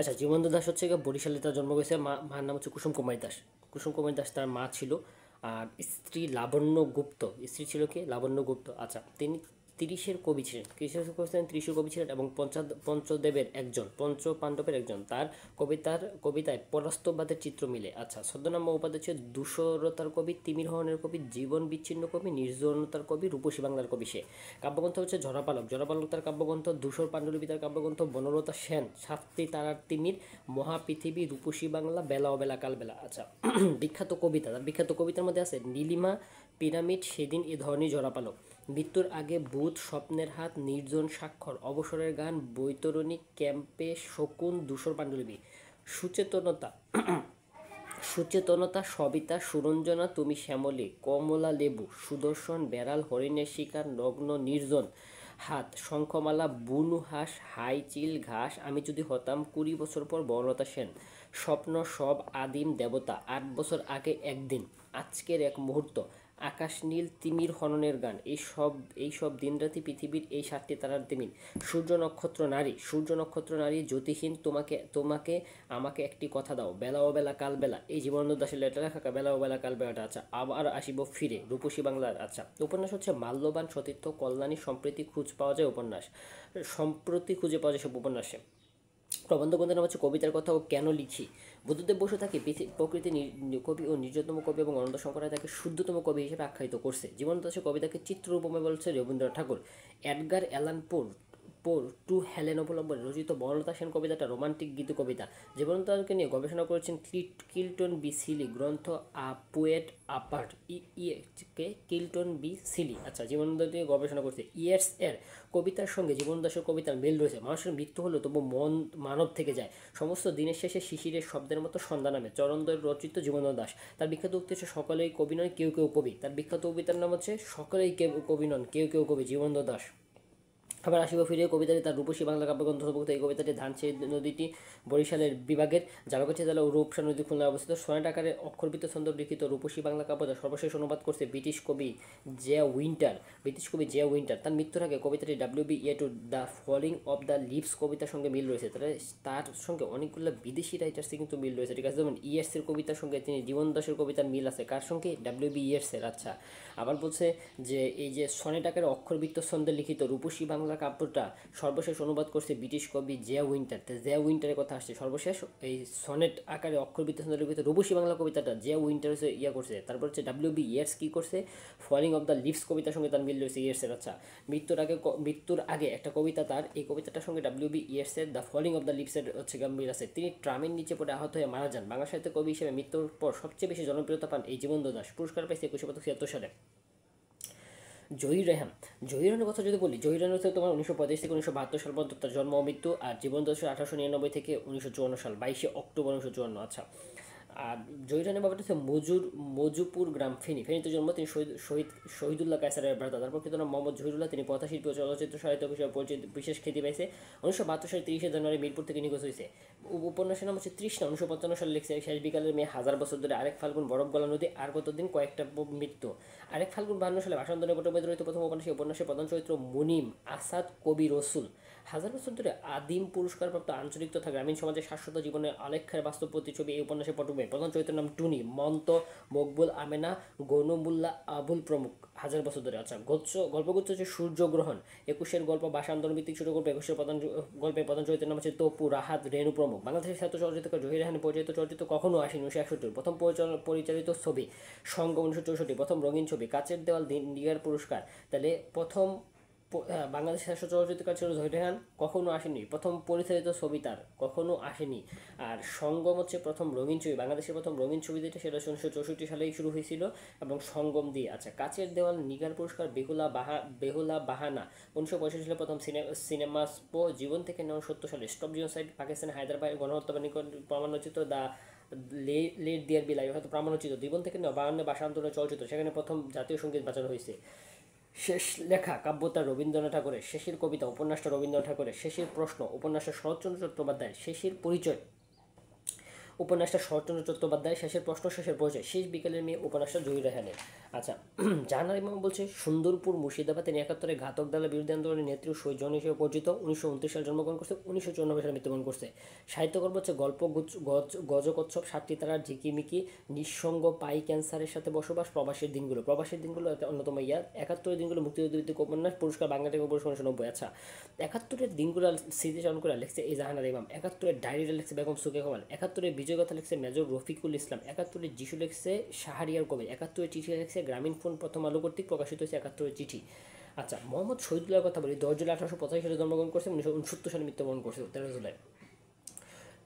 আচ্ছা, জীবন্ত দাস হচ্ছে গিয়ে বরিশালে তার জন্ম হয়েছে। মার নাম হচ্ছে কুসুম কুমারী দাস। কুসুম কুমারী দাস তার মা ছিল। আর স্ত্রী লাবণ্য গুপ্ত। স্ত্রী ছিল কি? লাবণ্য গুপ্ত। আচ্ছা, তিনি তিরিশের কবি ছিলেন। কিসের কবি ছিলেন? তিরিশের কবি ছিলেন এবং পঞ্চদেবের একজন, পঞ্চ পাণ্ডবের একজন। তার কবিতায় পরাস্তবাদের চিত্র মিলে। আচ্ছা, ছদ্মনাম ও উপাধি হচ্ছে ধূসরতার কবি, তিমির হরণের কবি, জীবন বিচ্ছিন্ন কবি, নির্জনতার কবি, রূপসী বাংলার কবি সে। কাব্যগ্রন্থ হচ্ছে ঝরাপালক। ঝরাপালক তার কাব্যগ্রন্থ, ধূসর পাণ্ডুলিপি তার কাব্যগ্রন্থ, বনলতা সেন সাতটি তারার তিমির, মহাপৃথিবী, রূপসী বাংলা, বেলা অবেলা কালবেলা। আচ্ছা, বিখ্যাত কবিতা, তার বিখ্যাত কবিতার মধ্যে আছে নীলিমা, পিরামিড, সেদিন এ ধরনী, ঝরাপালক, মৃত্যুর আগে, ভূত, স্বপ্নের হাত, নির্জন স্বাক্ষর, অবসরের গান, বৈতরণী, ক্যাম্পে, শকুন, ধূসর পাণ্ডুলিপি। সুচেতনতা, সুচেতনতা, সবিতা, সুরঞ্জনা, তুমি শ্যামলী, কমলা লেবু, সুদর্শন, বেড়াল, হরিণের শিকার, নগ্ন, নির্জন হাত, শঙ্খমালা, বুনু হাঁস, হাই চিল, ঘাস, আমি যদি হতাম, 20 বছর পর, বনলতা সেন, স্বপ্ন, সব, আদিম, দেবতা, 8 বছর আগে একদিন, আজকের এক মুহূর্ত, আকাশ নীল, তিমির হননের গান, এই সব দিনরাতি পৃথিবীর এই 7টি তারার তিমির, সূর্য নক্ষত্র নারী, সূর্য নক্ষত্র নারী, জ্যোতিহীন, তোমাকে তোমাকে আমাকে একটি কথা দাও, বেলা ও বেলা কাল বেলা, এই জীবনানন্দ দাশের লেটার লেখা বেলা ও বেলা কাল বেলাটা। আচ্ছা, আবার আসিব ফিরে, রূপসী বাংলার। আচ্ছা, উপন্যাস হচ্ছে মাল্যবান, সতীর্থ, কল্যাণী, সম্প্রতি খুঁজ পাওয়া যায় উপন্যাস, সম্প্রতি খুঁজে পাওয়া যায় সব উপন্যাসে। প্রবন্ধ গ্রন্থের নাম হচ্ছে কবিতার কথা ও কেন লিখি। বুদ্ধদেব বসু তাকে প্রকৃতি কবি ও নিজতম কবি এবং অনন্ত শঙ্কর রায় তাকে শুদ্ধতম কবি হিসেবে আখ্যায়িত করছে। জীবনানন্দ দাশের কবিতাকে চিত্ররূপময় বলছে রবীন্দ্রনাথ ঠাকুর। এডগার অ্যালান পোর পোর টু হেলেন অবলম্বনে রচিত বনলতা সেন কবিতাটা রোমান্টিক গীত কবিতা। জীবনানন্দ দাশকে নিয়ে গবেষণা করেছেন কিল্টন বি সিলি গ্রন্থ আ পোয়েট আপার্ট কে কিল্টন বি সিলি। আচ্ছা, জীবনানন্দ নিয়ে গবেষণা করছে। ইয়ার্স এর কবিতার সঙ্গে জীবনানন্দ দাশের কবিতার মিল রয়েছে। মানুষের মৃত্যু হলেও তবু মন মানব থেকে যায়। সমস্ত দিনের শেষে শিশিরের শব্দের মতো সন্ধ্যা নামে চরণদ্বয় রচিত জীবনানন্দ দাশ। তার বিখ্যাত উক্তি হচ্ছে সকলেই কবি নয়, কেউ কেউ কবি। তার বিখ্যাত কবিতার নাম হচ্ছে সকলেই কবি নন, কেউ কেউ কবি, জীবনানন্দ দাশ। আবার আসিব ফিরে কবিতাটি তার রূপসী বাংলা কাব্যগ্রন্থ অন্তর্ভুক্ত। এই কবিতাটি ধানসিঁড়ি নদীটি বরিশালের বিভাগের জালকাঠি জেলা ও রূপসা নদী খুলনায় অবস্থিত। সনেট আকারে অক্ষরবৃত্ত ছন্দ লিখিত রূপসী বাংলা কাব্যটা সর্বশেষ অনুবাদ করছে ব্রিটিশ কবি জিয়া উইন্টার। তার মৃত্যুর আগে কবিতাটি W B. Yeats the falling of the leaves কবিতার সঙ্গে মিল রয়েছে। তার সঙ্গে অনেকগুলো বিদেশি রাইটার্সের কিন্তু মিল রয়েছে, ঠিক আছে। যেমন ইয়েটসের কবিতার সঙ্গে তিনি জীবন দাসের কবিতার মিল আছে, কার সঙ্গে? ডাব্লিউ.বি. ইয়েটসের। আচ্ছা, আবার বলছে যে এই যে সনেট আকারে অক্ষরবৃত্ত ছন্দে লিখিত রূপসী বাংলা কাব্যটা সর্বশেষ অনুবাদ করছে ব্রিটিশ কবি জিয়া উইন্টার। তো জিয়া উইন্টারের কথা আসছে সর্বশেষ এই সনেট আকারে অক্ষরবৃত্ত ছন্দে লিখিত রূপসী বাংলা কবিতাটা জিয়া উইন্টার করছে। তারপর হচ্ছে ডাব্লিউ.বি. ইয়েটস কী করছে? ফলিং অফ দ্য লিভস কবিতার সঙ্গে তার মিল রয়েছে ইয়েটসের। আচ্ছা, মৃত্যুর আগে একটা কবিতা তার, এই কবিতাটার সঙ্গে ডাব্লিউ.বি. ইয়েটসের দ্য ফলিং অফ দ্য লিভসের হচ্ছে মিল আছে। তিনি ট্রামের নিচে পড়ে আহত হয়ে মারা যান। বাংলা সাহিত্য কবি হিসেবে মৃত্যুর পর সবচেয়ে বেশি জনপ্রিয়তা পান এই জীবনানন্দ দাশ। পুরস্কার পাইছে 1976 সালে। জহির রেহান। জহির রানের কথা যদি বলি, জহির রান হচ্ছে তোমার 1935 থেকে 1972 সাল পর্যন্ত তার জন্ম ও মৃত্যু। আর জীবন দশে 1899 থেকে 1954 সাল, 22 অক্টোবর 1954। আচ্ছা, আর জহির রানের ব্যাপারটা হচ্ছে মজুপুর গ্রাম, ফেনীতে জন্ম। তিনি শহীদুল্লাহ কায়সারের ভ্রাতা। তারপর কিন্তু নাম মোহাম্মদ জহিরুল্লাহ। তিনি কথাশিল্পী ও চলচ্চিত্র সাহিত্য হিসেবে পরিচিত, বিশেষ খ্যাতি পাইছে। 1972 সালে 30 জানুয়ারি মিরপুর থেকে নিখোঁজ হয়েছে। উপন্যাসের নাম হচ্ছে তৃষ্ণা। 1955 সালে লিখছে। শেষ বিকালের মেয়ে, 1000 বছর ধরে, আরেক ফাল্গুন, বরফ গলা নদী, আর কতদিন, কয়েকটা মৃত্যু। আরেক ফাল্গুন 52 সালে ভাষান্তরে পটভূমিতে রচিত প্রথম উপন্যাস। উপন্যাসের প্রধান চরিত্র মুনিম আসাদ কবি রসুল। 1000 বছর ধরে আদিম পুরস্কারপ্রাপ্ত আঞ্চলিক তথা গ্রামীণ সমাজের শাশ্বত জীবনের আলেখ্যের বাস্তব প্রতিছবি এই উপন্যাসের পটভূমি। প্রধান চরিত্রের নাম টুনি, মন্ত, মকবুল, আমেনা, গনুমুল্লাহ, আবুল প্রমুখ। 1000 বছর ধরে। আচ্ছা, গল্পগুচ্ছ হচ্ছে সূর্যগ্রহণ। 21-এর গল্প ভাষান্তর ভিত্তিক ছোট গল্প। 21-এর প্রধান চরিত্রের নাম হচ্ছে তপু, রাহাত, রেণু প্রমুখ। বাংলাদেশের সাহিত্য চলচ্চিত্র জহির রাহান পরিচালিত চলচ্চিত্র কখনো আসেনি 1961। প্রথম পরিচালিত ছবি সঙ্গম 1964। প্রথম রঙিন ছবি কাচের দেওয়াল, দিগার পুরস্কার। তাহলে প্রথম বাংলাদেশ শ্রেষ্ঠ চলচ্চিত্রকার ছিল জহির রেহান, কখনো আসেনি। প্রথম পরিচালিত ছবি তার কখনো আসেনি। আর সঙ্গম হচ্ছে প্রথম রঙিন ছবি। বাংলাদেশের প্রথম রঙিন ছবি যেটা, সেটা 1964 সালেই শুরু হয়েছিল এবং সঙ্গম দিয়ে। আচ্ছা, কাচের দেওয়াল, নিগার পুরস্কার, বেহুলা বাহানা 1965 সালে প্রথম সিনেমাস্পো। জীবন থেকে নেওয়া 70 সালে স্টপ জিনোসাইড, পাকিস্তানের হায়দ্রাবাদ গণহত্যা প্রমাণোচিত দ্য লেট দিয়ার বি লাইফ হয়তো প্রমাণোচিত। জীবন থেকে নেওয়া 52 ভাষা আন্দোলনের চলচ্চিত্র, সেখানে প্রথম জাতীয় সঙ্গীত বাজানো হয়েছে। শেষ লেখা কাব্যটা রবীন্দ্রনাথ ঠাকুরের। শেষের কবিতা উপন্যাসটা রবীন্দ্রনাথ ঠাকুরের। শেষের প্রশ্ন উপন্যাসটা শরৎচন্দ্র চট্টোপাধ্যায়। শেষের পরিচয় উপন্যাসটা শরৎচন্দ্র চট্টোপাধ্যায়। শেষের প্রশ্ন শেষের পরিচয় শেষ বিকেলের মেয়ে উপন্যাসটা জহির রায়হানের। আচ্ছা, জাহানারা ইমাম বলছে সুন্দরপুর মুর্শিদাবাদ, তিনি 71-এ ঘাতক দলের বিরুদ্ধে আন্দোলনের নেত্রী ও শহীদ জন হিসেবে পরিচিত। 1929 সালে জন্মগ্রহণ করছে, 1994 সালে মৃত্যুবরণ করছে। সাহিত্যকর্ম হচ্ছে গল্প, গজকোৎসব, সাতটি তারার ঝিকিমিকি, নিঃসঙ্গ, পাই ক্যান্সারের সাথে বসবাস, প্রবাসের দিনগুলো একটা অন্যতম 71-এর দিনগুলো মুক্তিযুদ্ধ ভিত্তিক উপন্যাস, পুরস্কার বাংলা একাডেমি পুরস্কার 1990। আচ্ছা, 71-এর দিনগুলো স্মৃতিচারণ করে লিখছে এই জাহানারা ইমাম। 71-এর ডায়েরিটা লিখছে বেগম সুকে কামাল। 71-এর বিজয় কথা লিখছে মেজর রফিকুল ইসলাম। 71-এর যিশু লিখছে শাহরিয়ার কবির। 71-এর চিঠি লিখছে গ্রামীণ ফোন প্রথম আলো কর্তৃক প্রকাশিত হয়েছে 71-এর চিঠি। আচ্ছা, মোহাম্মদ শহীদুল্লাহর কথা বলি। 10 জুলাই 1885 সালে জন্মগ্রহণ করছে, 1969 সালে মৃত্যুবরণ করছে 13 জুলাই।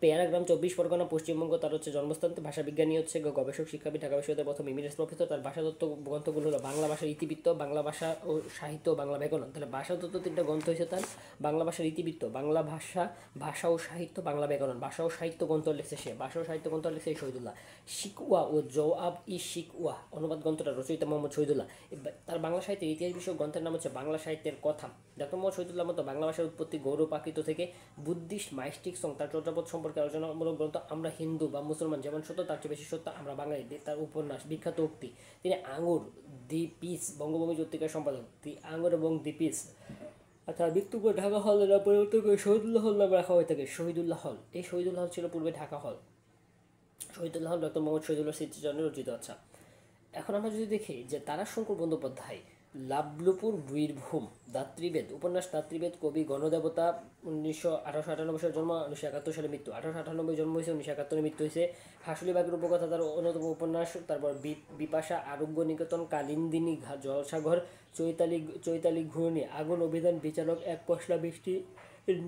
পেয়ারাগ্রাম 24 পরগনা পশ্চিমবঙ্গ, তার হচ্ছে জন্মস্থান। ভাষাবিজ্ঞানী হচ্ছে গবেষক, শিক্ষাবিদ, ঢাকা বিশ্ববিদ্যালয়ের প্রথম ইমিরেটস প্রফেসর। তার ভাষাতত্ত্ব গ্রন্থগুলো হলো বাংলা ভাষার ইতিবৃত্ত, বাংলা ভাষা ও সাহিত্য, বাংলা ব্যাকরণ। তাহলে ভাষাতত্ত্ব 3টা গ্রন্থ হয়েছে তার। বাংলা ভাষার ইতিবৃত্ত, বাংলা ভাষা, ভাষা ও সাহিত্য, বাংলা ব্যাকরণ। ভাষা ও সাহিত্য গ্রন্থ লিখছে সে, ভাষা ও সাহিত্য গ্রন্থ লিখছে এই শহীদুল্লাহ। শিকওয়া ও জওয়াব-ই শিকওয়া অনুবাদ গ্রন্থটা রচয়িতা মোহাম্মদ শহীদুল্লাহ। তার বাংলা সাহিত্যের ইতিহাস বিষয়ক গ্রন্থের নাম হচ্ছে বাংলা সাহিত্যের কথা। ডক্টর মোহাম্মদ শহীদুল্লাহ মতো বাংলা ভাষার উৎপত্তি গৌরবাকৃত থেকে বুদ্ধিস্ট মাইস্টিক সং, তার চর্যাপদ সম্পর্কে আলোচনামূলক গ্রন্থ আমরা হিন্দু বা মুসলমান যেমন সত্য তার চেয়ে বেশি সত্য আমরা বাঙালি, তার উপন্যাস বিখ্যাত উক্তি। তিনি আঙুর, দি পিস বঙ্গভূমি পত্রিকার সম্পাদক, দি আঙুর এবং দি পিস। আচ্ছা, মৃত্যু করে ঢাকা হল পরিবর্তন করে শহীদুল্লাহ হল নামে রাখা হয়ে থাকে। শহীদুল্লাহ হল, এই শহীদুল্লাহ হল ছিল পূর্বে ঢাকা হল। শহীদুল্লাহ হল ডক্টর মোহাম্মদ শহীদুল্লাহ স্মৃতিচারণে রচিত। আচ্ছা, এখন আমরা যদি দেখি যে তারাশঙ্কর বন্দ্যোপাধ্যায় লাবলুপুর বীরভূম, দাত্রীবেদ উপন্যাস, দাত্রীবেদ কবি, গণদেবতা, 1898 সালে জন্ম, 1971 সালে মৃত্যু। 1898 জন্ম হয়েছে, 1971 মৃত্যু হয়েছে। হাসুলিবাগের উপকথা তার অন্যতম উপন্যাস। তারপর বিপাশা, আরোগ্য নিকেতন, কালিন্দিনী, জলসাঘর, চৈতালি ঘূর্ণি, আগুন, অভিধান, বিচারক, এক পশলা বৃষ্টি,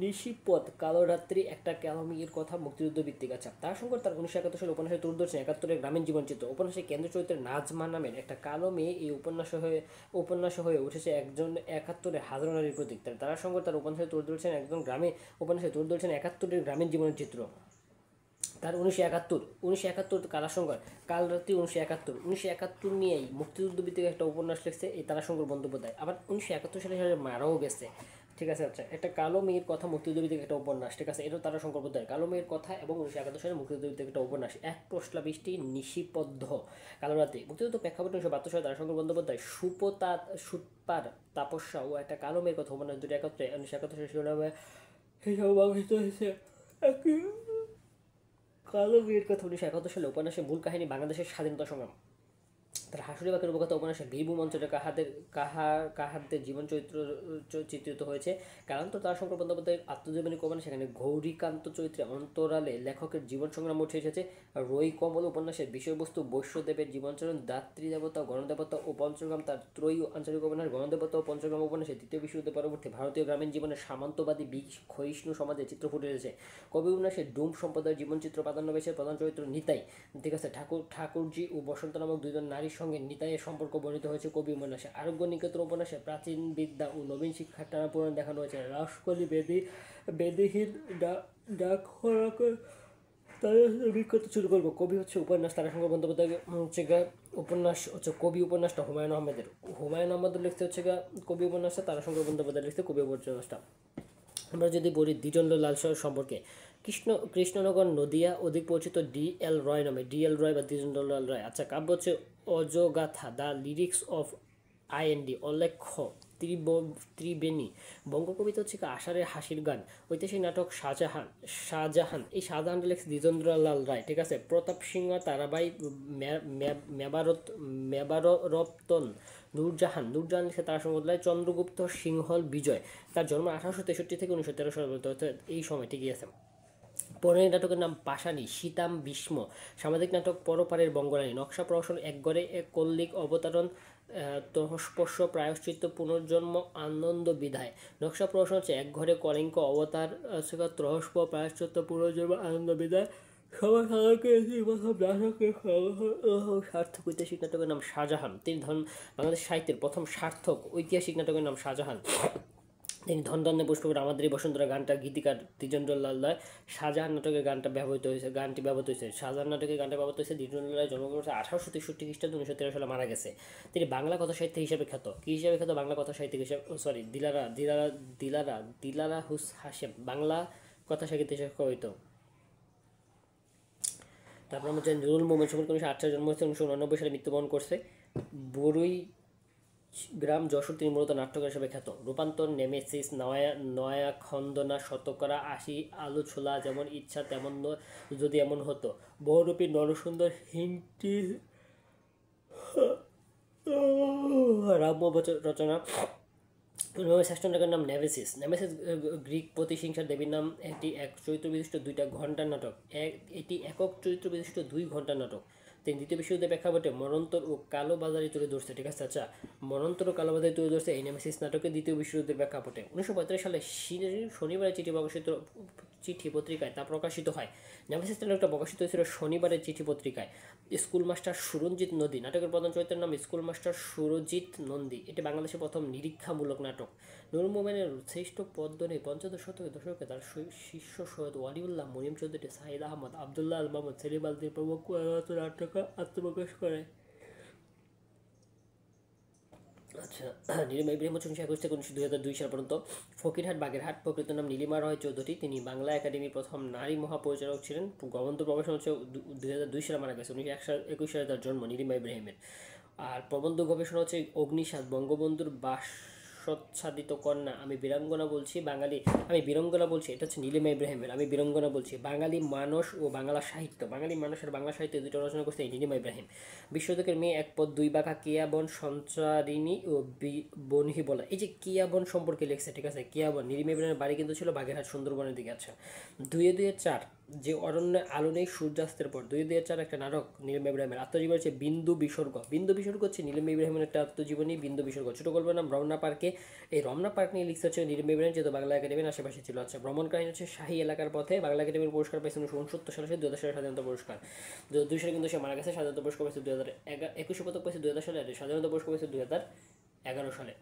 নিশিপথ, কালো রাত্রি, একটা ক্যালমির কথা, মুক্তিযুদ্ধ ভিত্তিক। আচ্ছা, তারাশঙ্কর তার 1971 সালে উপন্যাসে দূরদর্শন 71-এর গ্রামীণ জীবনচিত্র উপন্যাসে কেন্দ্র চরিত্রের নাজমা নামের একটা কালো মেয়ে এই উপন্যাস হয়ে উঠেছে একজন 71-এর হাজারো নারীর প্রতীক। তারাশঙ্কর তার উপন্যাসে দূরদর্শন একজন গ্রামে উপন্যাসে দূরদর্শন 71-এর গ্রামীণ জীবনের চিত্র। তার 1971 তারাশঙ্কর কালরাত্রি, 1971 নিয়েই মুক্তিযুদ্ধ ভিত্তিক একটা উপন্যাস লিখছে এই তারাশঙ্কর বন্দ্যোপাধ্যায়। আবার 1971 সালে মারাও গেছে। ঠিক আছে। আচ্ছা, একটা কালো মেয়ের কথা মুক্তিযুদ্ধ ভিত্তিক একটা উপন্যাস। ঠিক আছে, এটা তারাশঙ্কর বন্দ্যোপাধ্যায় কালো মেয়ের কথা এবং 1971 সালে মুক্তিযুদ্ধ ভিত্তিক একটা উপন্যাস। এক পশলা বৃষ্টি, নিশিপদ্ধ, কালোরাত্রি। মুক্তিযুদ্ধ প্রেক্ষাপটে 1972 সালে তারাশঙ্কর বন্দ্যোপাধ্যায় সুপার তাপস্যা ও একটা কালো মেয়ের কথা উপন্যাস দুটো একত্রে 1971 সালে শিরোনামে হয়েছে। কালো মেয়ের কথা 1971 সালে উপন্যাসের মূল কাহিনী বাংলাদেশের স্বাধীনতা সংগ্রাম। তার হাসুলিবাগের উপকথা উপন্যাসে বীরভূম অঞ্চলে কাহারদের জীবন চরিত্র চিত্রিত হয়েছে। কালান্তর তারাশঙ্কর বন্দ্যোপাধ্যায়ের আত্মজীবনী উপন্যাস, সেখানে গৌরীকান্ত চরিত্রে অন্তরালে লেখকের জীবন সংগ্রাম উঠে এসেছে। রই কমল উপন্যাসের বিষয়বস্তু বৈশ্যদেবের জীবনচরণ, দাত্রীদেবতা, গণদেবতা ও পঞ্চগ্রাম। তার ত্রয়ী আঞ্চলিক উপন্যাস গণদেবতা ও পঞ্চগ্রাম উপন্যাসে দ্বিতীয় বিশ্বযুদ্ধ পরবর্তী ভারতীয় গ্রামীণ জীবনের সামন্তবাদী ক্ষয়িষ্ণু সমাজের চিত্র ফুটে এসেছে। কবি উপন্যাসে ডুম সম্প্রদায়ের জীবনচিত্র প্রাধান্য পেয়েছে। প্রধান চরিত্র নিতাই। ঠিক আছে, ঠাকুরজি ও বসন্ত নামক দুইজন নারীর সঙ্গে নিতাইয়ের সম্পর্ক বর্ণিত হয়েছে কবি উপন্যাসে। আরোগ্য নিকেতন উপন্যাসে প্রাচীন বিদ্যা ও নবীন শিক্ষার টানাপোড়েন দেখানো হয়েছে। রাসকলি বেদিহীন ডাক তাদের বিখ্যাত শুরু করবো। কবি হচ্ছে উপন্যাস তারাশঙ্কর বন্দ্যোপাধ্যায় হচ্ছে উপন্যাস হচ্ছে কবি উপন্যাসটা হুমায়ুন আহমেদের লিখতে হচ্ছে কবি উপন্যাসটা, তারাশঙ্কর বন্দ্যোপাধ্যায় লিখতে কবি উপন্যাসটা। আমরা যদি বলি দ্বিজেন্দ্র লাল সম্পর্কে, কৃষ্ণনগর নদিয়া, অধিক পরিচিত DL রয় নামে, DL রয় বা দ্বিজেন্দ্র লাল রায়। আচ্ছা, কাব্য হচ্ছে অজগাথা, দ্য লিরিক্স অফ IND, অলেখ্য, ত্রিবেণী। বঙ্গকবিতা হচ্ছে আষাঢ়ের হাসির গান। ঐতিহাসিক নাটক শাহজাহান, এই শাহজাহানটা লেখছে দ্বিজেন্দ্র লাল রায়। ঠিক আছে। প্রতাপ সিংহ, তারাবাই, মেবাররপ্তন, নূরজাহান লিখছে তারাশঙ্কর রায়। চন্দ্রগুপ্ত সিংহল বিজয়, তার জন্ম 1863 থেকে 1913 সাল পর্যন্ত, অর্থাৎ এই সময় ঠিকই আছে। পৌরাণিক নাটকের নাম পাশানি, সীতাম ভীষ্ম। সামাজিক নাটক পরপারের বঙ্গরানী। নকশা প্রহসন, এক গড়ে এক কল্লিক অবতারণ, তহস্পর্শ, প্রায়শ্চিত্ত, পুনর্জন্ম, আনন্দ বিধায়। নকশা প্রহসন হচ্ছে এক ঘরে কলিঙ্গ অবতার, ত্রহস্প, প্রায়শ্চিত্ত, পুনর্জন্ম, আনন্দ বিধায়। সার্থক ঐতিহাসিক নাটকের নাম শাহজাহান। তিনি বাংলাদেশ সাহিত্যের প্রথম সার্থক ঐতিহাসিক নাটকের নাম শাহজাহান। তিনি ধনধান্যে পুষ্প করে আমাদের বসুন্ধরা গানটা গীতিকার দ্বিজেন্দ্র লাল রায়। শাহজাহান নাটকের গানটি ব্যবহৃত হয়েছে। শাহজাহান নাটকের গানটা ব্যবহৃত হয়েছে। দ্বিজেন্দ্র রায় জন্মগ্রহণ করেছে 1863 খ্রিস্টাব্দে, 1913 সালে মারা গেছে। তিনি বাংলা কথা সাহিত্য হিসেবে খ্যাত। কি হিসেবে খ্যাত? বাংলা কথা সাহিত্যিক হিসেবে, দিলারা হাশেম বাংলা কথা সাহিত্য হিসেবে হইতো। তারপর আমরা জানি নুরুল মোহাম্মদ সুমন 1908 সালে জন্ম হয়েছে, 1989 সালে মৃত্যুবরণ করছে। বরুই গ্রাম যশোর, তিনি মূলত নাট্যকার হিসেবে খ্যাত। রূপান্তর, নেমেসিস, নয়া খন্দনা, শতকরা, আশি, আলু ছোলা, যেমন ইচ্ছা তেমন যদি এমন হতো, বহুরূপী, নরসুন্দর, হিন্দি, রাম্য রচনা। শ্রেষ্ঠ নাটকের নাম নেমেসিস। নেমেসিস গ্রিক প্রতিহিংসার দেবীর নাম। এটি এক চরিত্র বিশিষ্ট 2টা ঘন্টার নাটক। এটি একক চরিত্র বিশিষ্ট 2 ঘন্টার নাটক। তিনি দ্বিতীয় বিশ্বযুদ্ধের প্রেক্ষাপটে মরন্তর ও কালোবাজারি তুলে ধরছে। ঠিক আছে, আচ্ছা, মরন্তর ও কালোবাজারি তুলে ধরছে এই নেমেসিস নাটকে দ্বিতীয় বিশ্বযুদ্ধের প্রেক্ষাপটে। 1945 সালে শনিবারের চিঠি পত্রিকায় তা প্রকাশিত হয়। নেমেসিস নাটকটা প্রকাশিত হয়েছিল শনিবারের চিঠি পত্রিকায়। স্কুল মাস্টার সুরঞ্জিত নন্দী, নাটকের প্রধান চরিত্রের নাম স্কুল মাস্টার সুরজিৎ নন্দী। এটি বাংলাদেশের প্রথম নিরীক্ষামূলক নাটক। নুরুল মোমেনের শ্রেষ্ঠ পদ্য নেই পঞ্চদশ শতকের দশকে তার শিষ্য সৈয়দ ওয়ালিউল্লাহ, মরিয়ম চৌধুরী, সাইদ আহমদ, আবদুল্লাহ আল মাহমুদ, সেলিম আলদিন প্রমুখ নাটকে আত্মপ্রকাশ করে। আচ্ছা, নীলিমা ইব্রাহিম হচ্ছে 1921 থেকে 2002 সাল পর্যন্ত। ফকিরহাট বাগেরহাট, প্রকৃত নাম নীলিমা রয় চৌধুরী। তিনি বাংলা একাডেমির প্রথম নারী মহাপরিচালক ছিলেন। গ্রন্থ প্রকাশন হচ্ছে 2002 সালে মারা গেছে। 1921 সালে তার জন্ম নীলিমা ইব্রাহিমের। আর প্রবন্ধ গবেষণা হচ্ছে অগ্নিসাৎ, বঙ্গবন্ধুর বাসচ্ছাদিত কন্যা, আমি বীরাঙ্গনা বলছি বাঙালি, আমি বীরঙ্গনা বলছি, এটা হচ্ছে নীলিমা ইব্রাহিমের। আমি বীরঙ্গনা বলছি, বাঙালি মানস ও বাংলা সাহিত্য, বাঙালি মানুষ আর বাংলা সাহিত্য দুটো রচনা করছে এই নীলিমা ইব্রাহিম। বিশ্বযুদ্ধের মেয়ে, এক পদ দুই বাঁকা, কিয়াবন সঞ্চারিণী ও বনহি বলা। এই যে কিয়াবন সম্পর্কে লিখছে, ঠিক আছে, কিয়াবন। নীলিমা ইব্রাহিমের বাড়ি কিন্তু ছিল বাগেরহাট সুন্দরবনের দিকে। আচ্ছা, 2-2-4, যে অরণ্যে আলো নেই সূর্যাস্তের পর, 2-2-4 একটা নাটক নীলিমা ইব্রাহিমের। আত্মজীবনী হচ্ছে বিন্দু বিসর্গ। বিন্দু বিসর্গ হচ্ছে নীলিমা ইব্রাহিমের একটা আত্মজীবনী, বিন্দু বিসর্গ। ছোট গল্পের নাম রমনা পার্কে। এই রমনা পার্ক নিয়ে লিখতে হচ্ছে নীলিমা ইব্রাহিম, যেহেতু বাংলা একাডেমির আশেপাশে ছিল। আচ্ছা, ভ্রমণ কাহিনী হচ্ছে শাহী এলাকার পথে। বাংলা একাডেমির পুরস্কার পাইছে 1969 সালে, 2000 সালে স্বাধীনতা পুরস্কার। 2002 সালে কিন্তু সে মারা গেছে। স্বাধীনতা পুরস্কার পাইছে 2021 পদক পাইছে 2000 সালে, আর স্বাধীনতা পুরস্কার পাইছে 2011 সালে।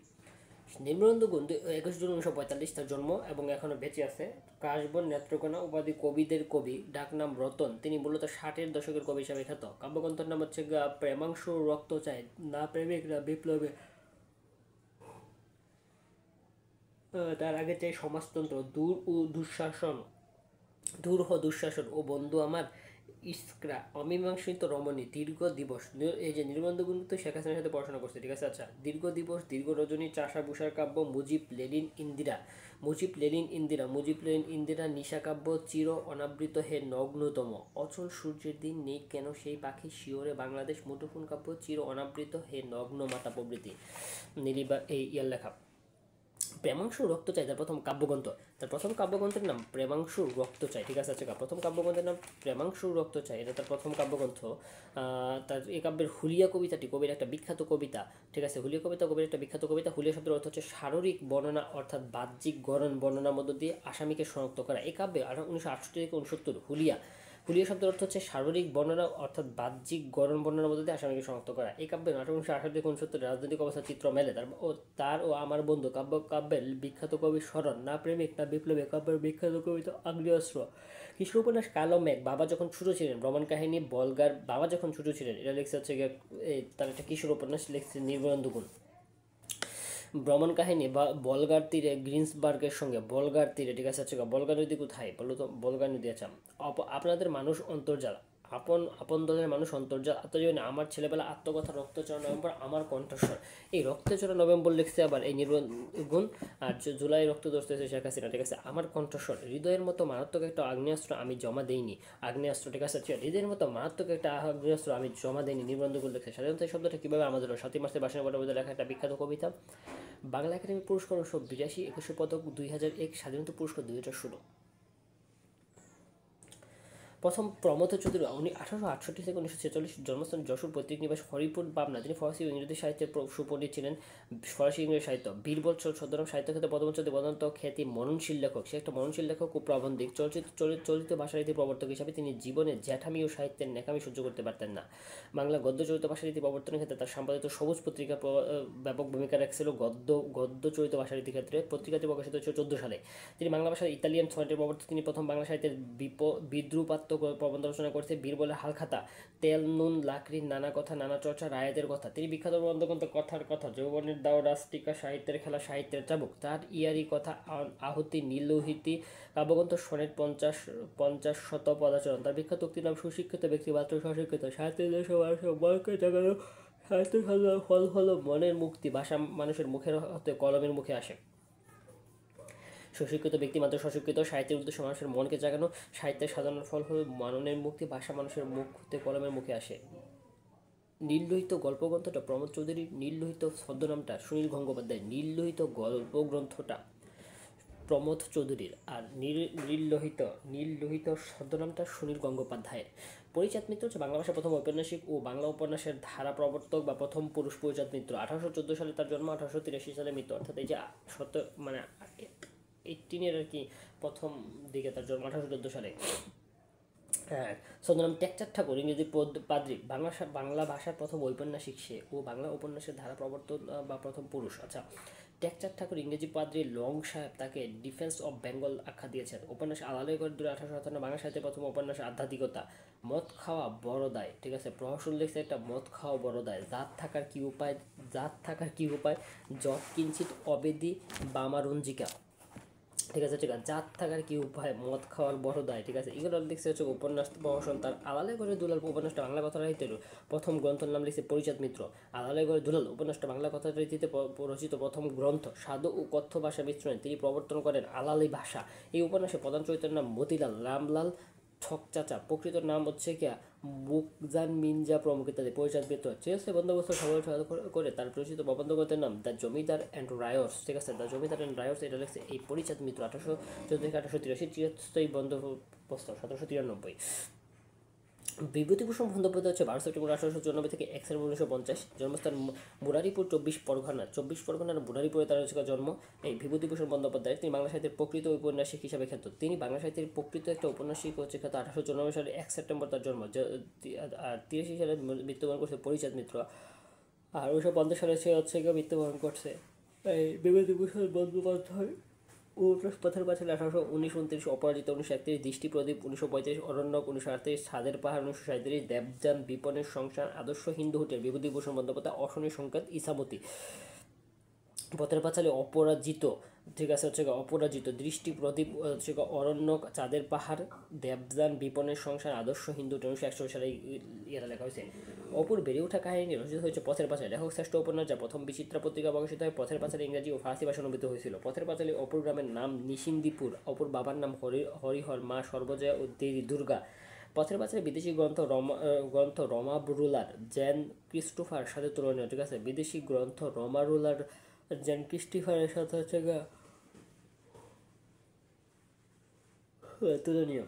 নির্মলেন্দু গুণ 21 জুন 1945 তার জন্ম এবং এখনও বেঁচে আছে। কাশবন নেত্রকোনা, উপাধি কবিদের কবি, ডাকনাম রতন। তিনি মূলত 60-এর দশকের কবি হিসাবে খ্যাত। কাব্যগ্রন্থের নাম হচ্ছে প্রেমাংশু রক্ত চায়, না প্রেমিক না বিপ্লবে। তার আগে চাই সমাজতন্ত্র, দূর হ দুঃশাসন ও বন্ধু আমার ইস্করা, অমীমাংসিত রমণী, দীর্ঘ দিবস। এই যে নির্বন্ধ গুণ তো শেখ হাসিনার সাথে পড়াশোনা করছে, ঠিক আছে। আচ্ছা, দীর্ঘ দিবস, দীর্ঘ রজনী, চাষা বুষার কাব্য, মুজিব লেনিন ইন্দিরা, নিশা কাব্য, চির অনাবৃত হে নগ্নতম, অচল সূর্যের দিন নেই কেন সেই পাখি শিওরে বাংলাদেশ, মুঠোফোন কাব্য, চির অনাবৃত হে নগ্ন মাতা প্রভৃতি। নীলিবা এই ইয়ার লেখা। প্রেমাংশু রক্ত চাই তার প্রথম কাব্যগ্রন্থ। তার প্রথম কাব্যগ্রন্থের নাম প্রেমাংশু রক্ত চাই, ঠিক আছে। আচ্ছা, প্রথম কাব্যগ্রন্থের নাম প্রেমাংশু রক্ত চাই, এটা তার প্রথম কাব্যগ্রন্থ। তার এই কাব্যের হুলিয়া কবিতাটি কবির একটা বিখ্যাত কবিতা, ঠিক আছে। হুলিয়া কবিতা কবির একটা বিখ্যাত কবিতা। হুলিয়া শব্দের অর্থ হচ্ছে শারীরিক বর্ণনা, অর্থাৎ বাহ্যিক গড়ন বর্ণনার মধ্য দিয়ে আসামিকে শনাক্ত করা। এই কাব্যে 1968 থেকে 69 হুলিয়া শব্দের অর্থ হচ্ছে শারীরিক বর্ণনা, অর্থাৎ বাহ্যিক গড়ন বর্ণনার মধ্যে দিয়ে আসামিকে শনাক্ত করা। এই কাব্যে 1968 থেকে 69 রাজনৈতিক অবস্থার চিত্র মেলে। তার ও আমার বন্ধু কাব্যের বিখ্যাত কবি স্মরণ, না প্রেমিক না বিপ্লবী। কাব্যের বিখ্যাত কবিতা আগ্নেয়াস্ত্র। কিশোর উপন্যাস কালো মেঘ, বাবা যখন ছোট ছিলেন। ভ্রমণ কাহিনী বলগার, বাবা যখন ছোট ছিলেন, এটা লিখছে হচ্ছে তার একটা কিশোর উপন্যাস লিখছে নির্মলেন্দু গুণ। ভ্রমণ কাহিনী বা বলগার তীরে, গ্রিন্সবার্গের সঙ্গে বলগার তীরে, ঠিক আছে। আচ্ছা, বলগা নদী কোথায় বলো তো? বলগা নদী। আচ্ছা, আপনাদের মানুষ অন্তর্জাল, আপন দলের মানুষ অন্তর্জাল। আত্মজীবনী, আমার ছেলেবেলা, আত্মকথা, রক্তচড়া নভেম্বর, আমার কণ্ঠস্বর। এই রক্তচড়া নভেম্বর লিখছে আবার এই গুণ। আর জুলাই রক্ত ধরতেছে শেখ হাসিনা, ঠিক আছে। আমার কণ্ঠস্বর, হৃদয়ের মতো মারাত্মক একটা আগ্নেয়াস্ত্র আমি জমা দেইনি। আগ্নেয়াস্ত্র, ঠিক আছে। হৃদয়ের মতো মারাত্মক একটা আগ্নেয়াস্ত্র আমি জমা দেইনি, নির্বন্ধগুলো লিখছে। স্বাধীনতা শব্দটা কীভাবে আমাদের 7 মাসের বাসনের বড় লেখা একটা বিখ্যাত কবিতা। বাংলা একাডেমি পুরস্কার 1982, একুশে পদক 2001, স্বাধীনতা পুরস্কার 2016। প্রথম প্রমথ চৌধুরী 1868 থেকে 1946, জন্মস্থান যশোর, পৈতৃক নিবাস হরিপুর, পাবনা। তিনি ফরাসি ও ইংরেজি সাহিত্যের সুপণ্ডিত ছিলেন। ফরাসি ইংরেজি সাহিত্য। বীরবল ছদ্মনাম, সাহিত্য ক্ষেত্রে পদমঞ্চতে খ্যাতি, মননশীল লেখক। সে একটা মননশীল লেখক ও প্রবন্ধিক। চলিত ভাষারীতির প্রবর্তক হিসাবে তিনি জীবনে জ্যাঠামি ও সাহিত্যের ন্যাকামি সহ্য করতে পারতেন না। বাংলা গদ্য চলিত ভাষারীতি প্রবর্তনের ক্ষেত্রে তার সম্পাদিত সবুজ পত্রিকা ব্যাপক ভূমিকা রাখছিল। গদ্য চলিত ভাষারীতির ক্ষেত্রে পত্রিকাটি প্রকাশিত হয়েছিল 14 সালে। তিনি বাংলা ভাষার ইতালিয়ান সনেটের প্রবর্তক। তিনি প্রথম বাংলা সাহিত্যের বিদ্রুপাত্মক প্রবন্ধ রচনা করেছে বীরবলের হালখাতা, তেল নুন লাকড়ির নানা কথা নানা চর্চা রায়েদের কথা। তিনি বিখ্যাত প্রবন্ধগ্রন্থ কথার কথা, যৌবনের দাও রাজটিকা, সাহিত্যের খেলা সাহিত্যের চাবুক, তার ইয়ারি কথা, আহুতি নীললোহিতি কাব্যগ্রন্থ, সনেট, পঞ্চাশ শত পদাচরণ। তার বিখ্যাত উক্তির নাম সুশিক্ষিত ব্যক্তি মাত্র স্বশিক্ষিত, সাহিত্যের মনকে জাগানো, সাহিত্যের ফল হলো মনের মুক্তি, ভাষা মানুষের মুখের হতে কলমের মুখে আসে। সুশিক্ষিত ব্যক্তি মাত্র স্বশিক্ষিত, সাহিত্যের উদ্দেশ্য মানুষের মনকে জাগানো, সাহিত্যের সাধারণ ফল হল মননের মুক্তি, ভাষা মানুষের মুখ হতে কলমের মুখে আসে। নীললোহিত গল্পগ্রন্থটা প্রমোদ চৌধুরীর, নীললোহিত ছদ্মনামটা সুনীল গঙ্গোপাধ্যায়, নীললোহিত গল্পগ্রন্থটা প্রমোদ চৌধুরীর, আর নীললোহিত ছদ্মনামটা সুনীল গঙ্গোপাধ্যায়ের। পরিচাঁদ মিত্র হচ্ছে বাংলা ভাষার প্রথম ঔপন্যাসিক ও বাংলা উপন্যাসের ধারা প্রবর্তক বা প্রথম পুরুষ পরিচাঁদ মিত্র। 1814 সালে তার জন্ম, 1883 সালে মৃত্যু, অর্থাৎ এই যে 18 আর কি প্রথম দিকে তার জন্ম 1814 সালে। হ্যাঁ, ছদ্মনাম টেকচাঁদ ঠাকুর, ইংরেজি পাদ্রী, বাংলা ভাষার প্রথম ঔপন্যাসিক সে ও বাংলা উপন্যাসের ধারা প্রবর্তন বা প্রথম পুরুষ। আচ্ছা, টেকচাঁদ ঠাকুর ইংরেজি পাদ্রী লং সাহেব তাকে ডিফেন্স অফ বেঙ্গল আখ্যা দিয়েছেন। উপন্যাস আলালের ঘর দূরে 1857, বাংলা সাহিত্যের প্রথম উপন্যাস আধ্যাত্মিকতা। মদ খাওয়া বড় দায়, ঠিক আছে, প্রহসন লিখছে একটা, মদ খাওয়া বড় দায়, জাত থাকার কি উপায়, যৎ কিঞ্চিত অবেদি বামারঞ্জিকা, ঠিক আছে, ঠিক আছে, জাত থাকার কি উপায়, মদ খাওয়ার বড় দায়, ঠিক আছে, এগুলো লিখছে হচ্ছে উপন্যাস প্রহসন। তার আলালে ঘরে দুলাল উপন্যাসটা বাংলা কথা রচিত প্রথম গ্রন্থের নাম লিখছে পরিচাঁদ মিত্র। আলালে ঘরে দুলাল উপন্যাসটা বাংলা কথা রচিতে রচিত প্রথম গ্রন্থ। সাধু ও কথ্য ভাষা মিশ্রণে তিনি প্রবর্তন করেন আলালি ভাষা। এই উপন্যাসে প্রধান চরিত্রের নাম মতিলাল, রামলাল, ছকচাচা, প্রকৃত নাম হচ্ছে কি মুকজান মির্জা প্রমুখ ইত্যাদি। পরিচাঁদ মিত্র চেয়েছে বন্দোবস্ত সমালোচনা করে তার পরিচিত প্রবন্ধগ্রন্থের নাম দ্য জমিদার অ্যান্ড রায়র্স, ঠিক আছে, দ্য জমিদার অ্যান্ড রায়র্স, এটা লিখছে এই পরিচাঁদ মিত্র 1814 থেকে 1883, 73 বন্দোবস্ত 1793। বিভূতিভূষণ বন্দ্যোপাধ্যায় হচ্ছে 12 সেপ্টেম্বর 1894 থেকে 1 সেপ্টেম্বর 1950, জন্মস্থান মুরারিপুর, 24 পরগনার মুরারিপুরে তার হচ্ছে জন্ম এই বিভূতিভূষণ বন্দ্যোপাধ্যায়। তিনি বাংলা সাহিত্যের প্রকৃত ঔপন্যাসিক হিসাবে খ্যাত। তিনি বাংলা সাহিত্যের প্রকৃত একটা ঔপন্যাসিক হচ্ছে খ্যাত। 1894 সালে 1 সেপ্টেম্বর তার জন্ম, আর 83 সালে মৃত্যুবরণ করছে পরিচাঁদ মিত্র, আর 1950 সালে সে হচ্ছে মৃত্যুবরণ করছে এই বিভূতিভূষণ বন্দ্যোপাধ্যায়। পথের পাঁচালী 1819, 29 অপরাজিত 1931, দৃষ্টি প্রদীপ 1935, অরণ্যক 1938, ছাদের পাহাড় 1937, দেবযান, বিপনের সংসার, আদর্শ হিন্দু হোটেল, বিভূতিভূষণ বন্দ্যোপাধ্যায়, অশনি সংকেত, ইসামতি। পথের পাঁচালী অপরাজিত, ঠিক আছে, হচ্ছে অপরাজিত, দৃষ্টি প্রদীপ হচ্ছে অরণ্যক, চাঁদের পাহাড়, দেবযান, বিপনের সংসার, আদর্শ হিন্দু 1961 সালে ইয়েটা লেখা হয়েছে। অপুর বেড়ে ওঠা কাহিনী রচিত হয়েছে পথের পাঁচালী, লেখক শ্রেষ্ঠ উপন্যাস, যা প্রথম বিচিত্রা পত্রিকা প্রকাশিত হয়। পথের পাঁচালী ইংরাজি ও ফার্সি ভাষায় অনুদিত হয়েছিল। পথের পাঁচালী অপুর গ্রামের নাম নিশিন্দিপুর, অপুর বাবার নাম হরিহর, মা সর্বজয়া ও দেবী দুর্গা। পথের পাঁচালী বিদেশি গ্রন্থ রমাবরুলার জ্যান ক্রিস্টোফার সাথে তুলনীয়, ঠিক আছে, বিদেশি গ্রন্থ রমারুলার জ্যান ক্রিস্টোফারের সাথে হচ্ছে তুলনীয়।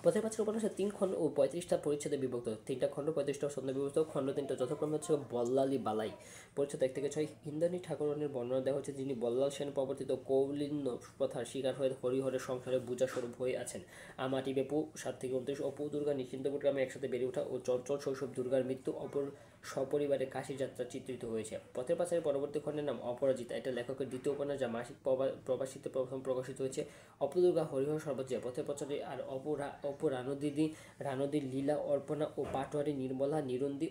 পথের পাঁচালী উপন্যাসের 3 খণ্ড ও 35টা পরিচ্ছেদে বিভক্ত। 3টা খণ্ড 35টা ছন্দে বিভক্ত। খণ্ড 3টা যথাক্রমে হচ্ছে বল্লালী বালাই। পরিচ্ছেদ 1 থেকে 6 ইন্দ্রাণী ঠাকুরানীর বর্ণনা দেওয়া হচ্ছে, যিনি বল্লাল সেন প্রবর্তিত কৌলিন্য প্রথার শিকার হয়ে হরিহরের সংসারে বোঝা স্বরূপ হয়ে আছেন। আমাটি বেপু 7 থেকে 29, অপু দুর্গা নিশ্চিন্তপুর গ্রামে একসাথে বেড়ে ওঠা ও চঞ্চল শৈশব, দুর্গার মৃত্যু, অপর সপরিবারে কাশী যাত্রা চিত্রিত হয়েছে। পথের পাঁচালীর পরবর্তী খণ্ডের নাম অপরাজিতা, এটা লেখকের দ্বিতীয় উপন্যাস, যা মাসিক প্রবাসীতে প্রথম প্রকাশিত হয়েছে। অপদুর্গা, হরিহর সর্বজয়া, পথের পাঁচালী আর অপু রানুদি লীলা, অর্পণা ও পাটোয়ারি, নির্মলা, নিরন্দি,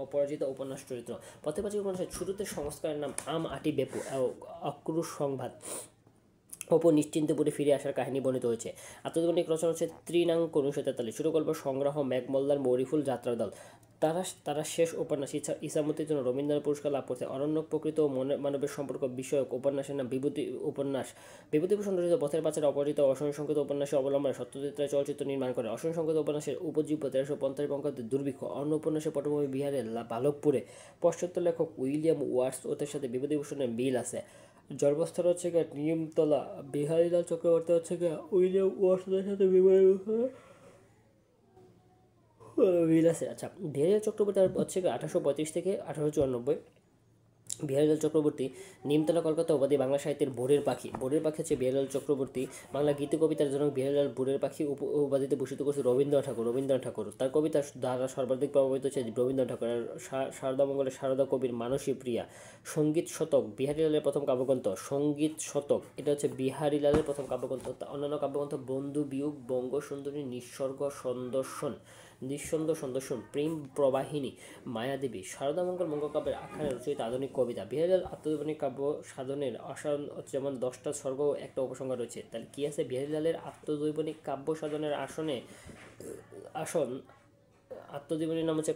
অপরাজিতা উপন্যাস চরিত্র। পথের পাঁচালী উপন্যাসের শুরুতে সংস্কারের নাম আম আটি বেপু, অক্রুশ সংবাদ, অপু নিশ্চিন্তপুরে ফিরে আসার কাহিনী বর্ণিত হয়েছে। আত্মজনিক রচনা হচ্ছে ত্রিনাঙ্ক 1943, ছোটগল্প সংগ্রহ মেঘমল্লার মৌরিফুল যাত্রার দল। তারা শেষ উপন্যাস ইসামতির জন্য রবীন্দ্রনাথ পুরস্কার লাভ করছে। অরণ্যক, প্রকৃত ও মানবের সম্পর্ক বিষয়ক উপন্যাসের নাম বিভূতিভূষণ রচিত পথের পাঁচালী অপরাজিত অশনি সংকেত উপন্যাসের অবলম্বনে সত্যজিৎ রায় চলচ্চিত্র নির্মাণ করে। অশনি সংকেত উপন্যাসের উপজীব্য 1350 বঙ্গাব্দে দুর্ভিক্ষ। অন্য উপন্যাসের পটভূমি বিহারের বালকপুরে। পাশ্চাত্য লেখক উইলিয়াম ওয়ার্ডসওয়ার্থের সাথে বিভূতিভূষণের মিল আছে। জন্মস্থল হচ্ছে নিমতলা। বিহারীলাল চক্রবর্তী হচ্ছে উইলিয়াম ওয়ার্ডসওয়ার্থের সাথে মিল আছে। আচ্ছা, বিহারীলাল চক্রবর্তী হচ্ছে 1835 থেকে 1894, বিহারীলাল চক্রবর্তী নিমতলা কলকাতা উপাধি বাংলা সাহিত্যের ভোরের পাখি। ভোরের পাখি হচ্ছে বিহারীলাল চক্রবর্তী। বাংলা গীতি কবিতার জনক বিহারীলাল ভোরের পাখি উপাধিতে ভূষিত করছে রবীন্দ্রনাথ ঠাকুর। তার কবিতা দ্বারা সর্বাধিক প্রভাবিত হচ্ছে রবীন্দ্রনাথ ঠাকুর। আর শারদামঙ্গলের শারদা কবির মানসী প্রিয়া। সঙ্গীত শতক বিহারীলালের প্রথম কাব্যগ্রন্থ। সঙ্গীত শতক এটা হচ্ছে বিহারীলালের প্রথম কাব্যগ্রন্থ। অন্যান্য কাব্যগ্রন্থ বন্ধু বিয়োগ, বঙ্গসুন্দরী, নিঃসর্গ সন্দর্শন, প্রেম প্রবাহিনী, মায়াদেবী। শারদামঙ্গল মঙ্গলকাব্যের আখ্যানে রচিত আধুনিক কবিতা। বিহারীলাল আত্মজীবনী কাব্য সাধনের আসন যেমন 10টা স্বর্গ ও একটা উপসংহার রয়েছে। তাহলে কি আছে বিহারীলালের আত্মজৈবনিক কাব্য সাধনের আসন আত্মজীবনীর নাম হচ্ছে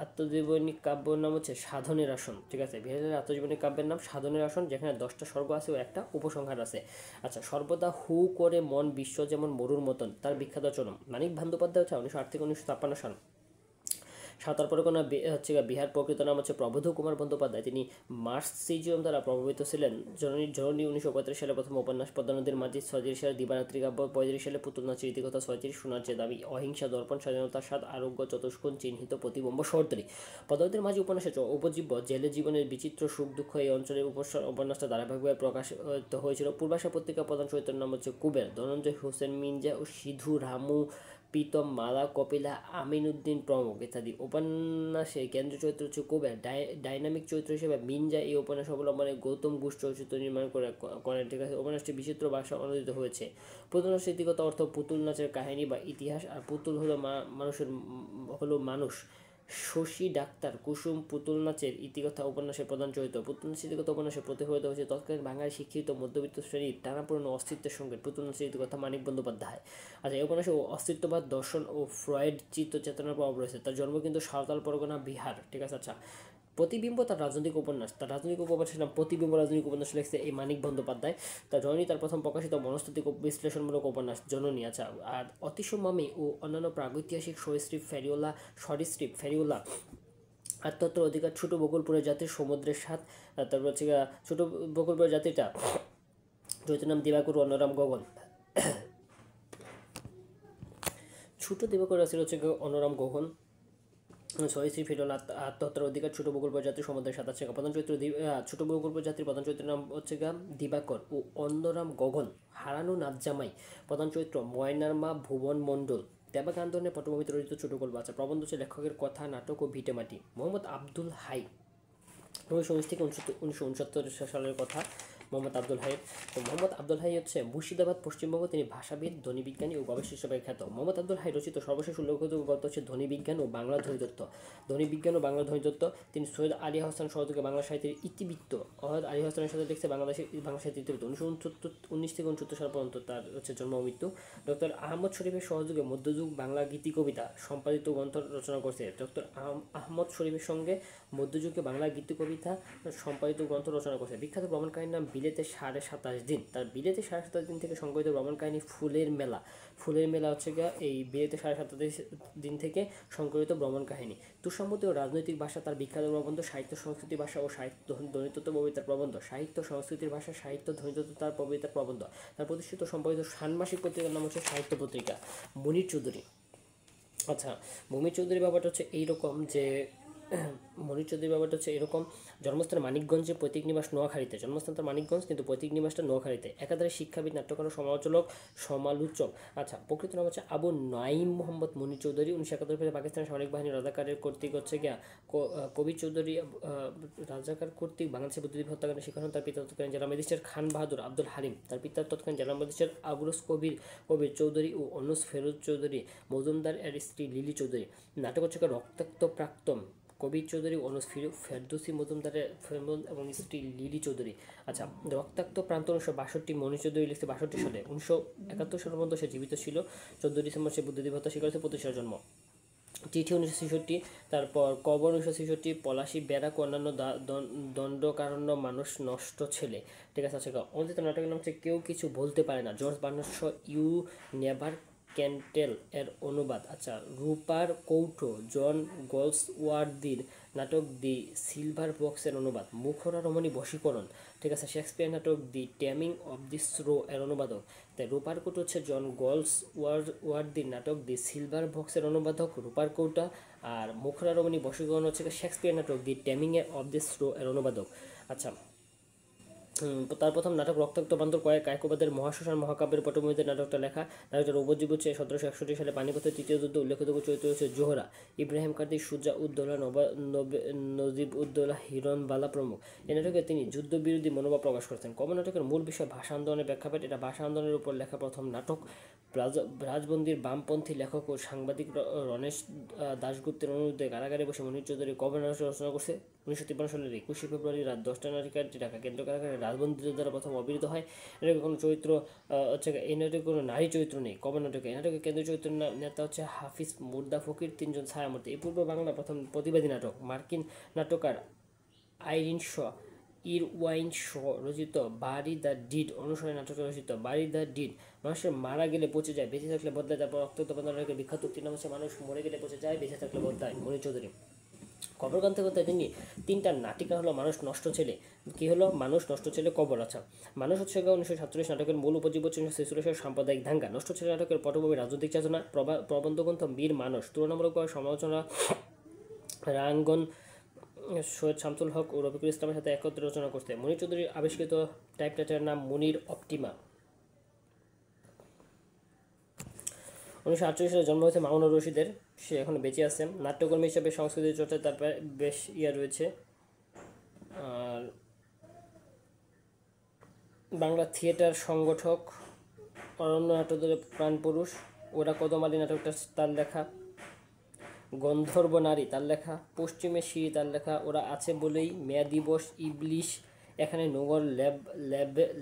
আত্মজীবনী কাব্যর নাম হচ্ছে সাধনের আসন। ঠিক আছে, বিহারীলালের আত্মজীবনী কাব্যের নাম সাধনের আসন, যেখানে 10টা স্বর্গ আছে ও একটা উপসংহার আছে। আচ্ছা, সর্বদা হু করে মন বিশ্ব যেমন মরুর মতন, তার বিখ্যাত রচনা। মানিক বন্দ্যোপাধ্যায় হচ্ছে 1908 থেকে 1956 সাল। সাঁওতাল পরগনা হচ্ছে বিহার প্রকৃত নাম হচ্ছে প্রবোধ কুমার বন্দ্যোপাধ্যায়। তিনি মার্কসিজম দ্বারা প্রভাবিত ছিলেন। জননী 1935 সালে প্রথম উপন্যাস পদ্মা নদীর মাঝি, 36 সালে দিবারাত্রি কাব্য, 35 সালে পুতুল নাচের ইতিকথা, 36 সোনার চেয়ে দাবি, অহিংসা, দর্পণ, স্বাধীনতার স্বাদ, আরোগ্য, চতুষ্কোণ, চিহ্নিত, প্রতিবিম্ব, শহরতলী। পদ্মা নদীর মাঝি উপন্যাসে উপজীব্য জেলে জীবনের বিচিত্র সুখ দুঃখ এই অঞ্চলের উপন্যাসটা ধারাবাহিকভাবে প্রকাশিত হয়েছিল। পূর্বাশা পত্রিকা প্রধান চরিত্রের নাম হচ্ছে কুবের, ধনঞ্জয় হোসেন মির্জা ও সিধু রামু, প্রীতম, মালা, কপিলা, আমিনউদ্দিন প্রমুখ ইত্যাদি। উপন্যাসে কেন্দ্রীয় চরিত্র হচ্ছে কুবের। ডাইনামিক চরিত্র হিসেবে মির্জা এই উপন্যাস অবলম্বনে গৌতম ঘোষ চলচ্চিত্র নির্মাণ করেন। ঠিক আছে, উপন্যাসটি বিচিত্র ভাষা অনুদিত হয়েছে। পুতুল নাচের ইতিগত অর্থ পুতুল নাচের কাহিনী বা ইতিহাস, আর পুতুল হলো মানুষ। শশী ডাক্তার কুসুম পুতুল নাচের ইতিকথা উপন্যাসের প্রধান চরিত্র। পুতুল নাচের ইতিকথা উপন্যাসে প্রতিফলিত হয়েছে তৎকালীন বাঙালি শিক্ষিত মধ্যবিত্ত শ্রেণীর টানাপূর্ণ অস্তিত্বের সঙ্গে পুতুল নাচের ইতিকথা মানিক বন্দ্যোপাধ্যায়। আচ্ছা, এই উপন্যাসে অস্তিত্ববাদ, দর্শন ও ফ্রয়েড চিত্ত চেতনার প্রভাব রয়েছে। তার জন্ম কিন্তু সাঁওতাল পরগনা, বিহার। ঠিক আছে। আচ্ছা, প্রতিবিম্ব তার রাজনৈতিক উপন্যাস। তার রাজনৈতিক উপন্যাসের নাম প্রতিবিম্ব। রাজনৈতিক উপন্যাস লিখছে এই মানিক বন্দ্যোপাধ্যায়। তার জননী তার প্রথম প্রকাশিত মনস্তাত্ত্বিক বিশ্লেষণমূলক উপন্যাস জননী। আচ্ছা, আর অতিশয় মামি ও অন্যান্য প্রাগৈতিহাসিক সরীসৃপ ফেরিওলা, আত্মহত্যার অধিকার, ছোট বকুলপুরের জাতির, সমুদ্রের স্বাদ। তারপর হচ্ছে ছোট বকুলপুরের জাতিটা চরিত্রের নাম দিবাকর অন্নরাম গগন। ছোট দিবাকর রাশির হচ্ছে অন্নরাম গগন। সরীসৃপ ফেরিওলা, আত্মহত্যার অধিকার, ছোট বকুলপুর জাতির, সমুদ্রের স্বাদ। আছে প্রধান চরিত্র ছোট বকুলপুর জাতির প্রধান চরিত্রের নাম হচ্ছে দিবাকর ও অন্নরাম গগন। হারানো নাতজামাই, প্রধান চরিত্র ময়নার মা ভুবন মণ্ডল। দেবাক আন্দোলনের পটভূমিতে রচিত ছোট গল্প। আছে প্রবন্ধ হচ্ছে লেখকের কথা, নাটক ও ভিটেমাটি। মোহাম্মদ আব্দুল হাই 1919 থেকে 1969 সালের কথা। মোহাম্মদ আব্দুল হাই। তো মোহাম্মদ আব্দুল হাই হচ্ছে মুর্শিদাবাদ, পশ্চিমবঙ্গ। তিনি ভাষাবিদ, ধ্বনিবিজ্ঞানী ও গবেষক হিসেবে খ্যাত। মোহাম্মদ আব্দুল হাই রচিত সর্বশেষ উল্লেখযোগ্য গ্রন্থ হচ্ছে ধ্বনিবিজ্ঞান ও বাংলা ধ্বনিতত্ত্ব। তিনি সৈয়দ আলী আহসান সহযোগে বাংলা সাহিত্যের ইতিবৃত্ত, সৈয়দ আলী আহসানের সাথে লিখছে বাংলা সাহিত্যের ইতিবৃত্ত। 1919 থেকে 1969 সাল পর্যন্ত তার হচ্ছে জন্ম মৃত্যু। ডক্টর আহমদ শরীফের সহযোগে মধ্যযুগ বাংলা গীতি কবিতা সম্পাদিত গ্রন্থ রচনা করছে। ডক্টর আহমদ শরীফের সঙ্গে মধ্যযুগে বাংলা গীতি কবিতা সম্পাদিত গ্রন্থ রচনা করছে। বিখ্যাত ভ্রমণ কাহিনীর নাম বিলেতে 27.5 দিন। তার বিলেতে 27.5 দিন থেকে সংকলিত ভ্রমণ কাহিনী ফুলের মেলা হচ্ছে এই বিলেতে 27.5 দিন থেকে সংকলিত ভ্রমণ কাহিনী। তুষামতি ও রাজনৈতিক ভাষা তার বিখ্যাত প্রবন্ধ। সাহিত্য সংস্কৃতি ভাষা ও সাহিত্য ধ্বনিতত্ত্ব প্রবৃত্তার প্রবন্ধ। সাহিত্য সংস্কৃতির ভাষা, সাহিত্য ধ্বনিতত্ত্ব তার প্রবৃত্তার প্রবন্ধ। তার প্রতিষ্ঠিত সম্পাদিত ষান্মাসিক পত্রিকার নাম হচ্ছে সাহিত্য পত্রিকা। মুনির চৌধুরী। আচ্ছা, মুনির চৌধুরী ব্যাপারটা হচ্ছে এইরকম যে জন্মস্থান মানিকগঞ্জে, পৈতৃক নিবাস নোয়াখালীতে। জন্মস্থান তার মানিকগঞ্জ, কিন্তু পৈতৃক নিবাসটা নোয়াখালীতে। একাধারে শিক্ষাবিদ, নাট্যকার, সমালোচক। আচ্ছা, প্রকৃত নাম হচ্ছে আবু নাইম মোহাম্মদ মুনির চৌধুরী। 1971 সালে পাকিস্তানের সামরিক বাহিনী রাজাকারের কর্তৃক হচ্ছে কবি চৌধুরী রাজাকার কর্তৃক বাংলাদেশের বুদ্ধিজীবী হত্যাকাণ্ডের শিকার হন। তার পিতা তৎকালীন জেলা ম্যাজিস্ট্রেট খান বাহাদুর আব্দুল হালিম। তার পিতার তৎকালীন জেলা ম্যাজিস্ট্রেট আবরুস কবির চৌধুরী ও অনুস ফেরুজ চৌধুরী মজুমদার এর স্ত্রী লিলি চৌধুরী। নাটক হচ্ছে রক্তাক্ত প্রাক্তন, কবির চৌধুরী, অনুস ফেরদৌসী মজুমদারের এবং স্ত্রী লিলি চৌধুরী। আচ্ছা, রক্তাক্ত প্রান্ত 1962, মনীষ চৌধুরী লিখছে 62 সালে। 1971 সাল পর্যন্ত সে জীবিত ছিল। 14 ডিসেম্বর সে বুদ্ধিজীবী হত্যা শিকার হয়েছে, 25 জন্ম। চিঠি 1966, তারপর কবর 1966, পলাশি, ব্যারাক, অন্যান্য দণ্ডকারণ্য, মানুষ নষ্ট ছেলে। ঠিক আছে। আচ্ছা, অঞ্চিত নাটকের নাম হচ্ছে কেউ কিছু বলতে পারে না। জর্জ বার্নার্স ইউ নেভার ক্যান্টেল এর অনুবাদ। আচ্ছা, রূপার কৌটো জন গোলসওয়ার্দির নাটক দি সিলভার বক্সের অনুবাদ। মুখরা রমণী বশীকরণ ঠিক আছে। শেক্সপিয়ার নাটক দি ট্যামিং অফ দি শ্রো এর অনুবাদক। তাই রূপারকোট হচ্ছে জন গলস ওয়ার্দির নাটক দি সিলভার বক্সের অনুবাদক রূপারকোটা। আর মুখরা রমণী বশীকরণ হচ্ছে শেক্সপিয়ার নাটক দি ট্যামিং অফ দি শ্রো এর অনুবাদক। আচ্ছা, তার প্রথম নাটক রক্তাক্ত বান্দর কয়েক কায়কোবাদের মহাশ্মশান মহাকাব্যের পটভূমিতে নাটকটা লেখা। নাটকটার উপজীব হচ্ছে 1761 সালে পানিপথের তৃতীয় যুদ্ধ। উল্লেখযোগ্য চরিত্র হচ্ছে জোহরা, ইব্রাহিম কার্দি, সুজা উদ্দৌলা, নজিব উদ্দৌলা, হিরণ বালা প্রমুখ। এই নাটকে তিনি যুদ্ধবিরোধী মনোভাব প্রকাশ করেছেন। কব নাটকের মূল বিষয় ভাষা আন্দোলনের প্রেক্ষাপট। এটা ভাষা আন্দোলনের উপর লেখা প্রথম নাটক। রাজবন্দির বামপন্থী লেখক ও সাংবাদিক রণেশ দাশগুপ্তের অনুরোধে কারাগারে বসে মনির চৌধুরী কব নাটক রচনা করছে। 1953 সালের 21 ফেব্রুয়ারি রাত 10টা নাটিকাটি ঢাকা কেন্দ্র কারাগারে রাজবন্দীদের দ্বারা প্রথম অভিনীত হয়। এটাকে কোনো চরিত্র হচ্ছে, এই নাটকে কোনো নারী চরিত্র নেই। কব নাটকে এই নাটকের কেন্দ্রীয় চরিত্রের নেতা হচ্ছে হাফিজ, মুর্দা ফকির, তিনজন ছায়ামূর্তি। এই পূর্ব বাংলা প্রথম প্রতিবাদী নাটক। মার্কিন নাট্যকার আইরিন শ ইরওয়াইন শ রচিত বারি দ্য ডিড অনুসারে নাটকটা রচিত। বারি দ্য ডিড, মানুষের মারা গেলে পচে যায়, বেঁচে থাকলে বদলায়। তারপর রক্তাক্ত বান্দরের বিখ্যাত উক্তি নাম হচ্ছে মানুষ মরে গেলে পচে যায়, বেঁচে থাকলে বদলায়, মনির চৌধুরী। কবর গ্রন্থে করতে তিনি তিনটা নাটিকা হলো মানুষ নষ্ট ছেলে, কি হলো মানুষ নষ্ট ছেলে, কবর। আচ্ছা, মানুষ হচ্ছে 1947 নাটকের মূল উপজীব হচ্ছে ছেচল্লিশের সাম্প্রদায়িক দাঙ্গা। নষ্ট ছেলে নাটকের পটভূমি রাজনৈতিক চেতনা। প্রবন্ধগ্রন্থ বীর মানুষ, তুলনামূলকভাবে সমালোচনা রাঙ্গন সৈয়দ শামসুল হক ও রফিকুল ইসলামের সাথে একত্রে রচনা করতে। মনির চৌধুরীর আবিষ্কৃত টাইপরাইটারের নাম মনির অপটিমা। 1948 সালে জন্ম হয়েছে মামুনুর রশিদের, সে এখন বেঁচে আছেন। নাট্যকর্মী হিসেবে সংস্কৃতি চর্চায় তার বেশ রয়েছে। আর বাংলা থিয়েটার সংগঠক অরণ্য নাটকের প্রাণপুরুষ, ওরা কদমালী নাটকটা তার লেখা। গন্ধর্ব নারী তার লেখা। পশ্চিমে সিঁড়ি তার লেখা। ওরা আছে বলেই, মেয়া দিবস, ইবলিশ, এখানে নোংর,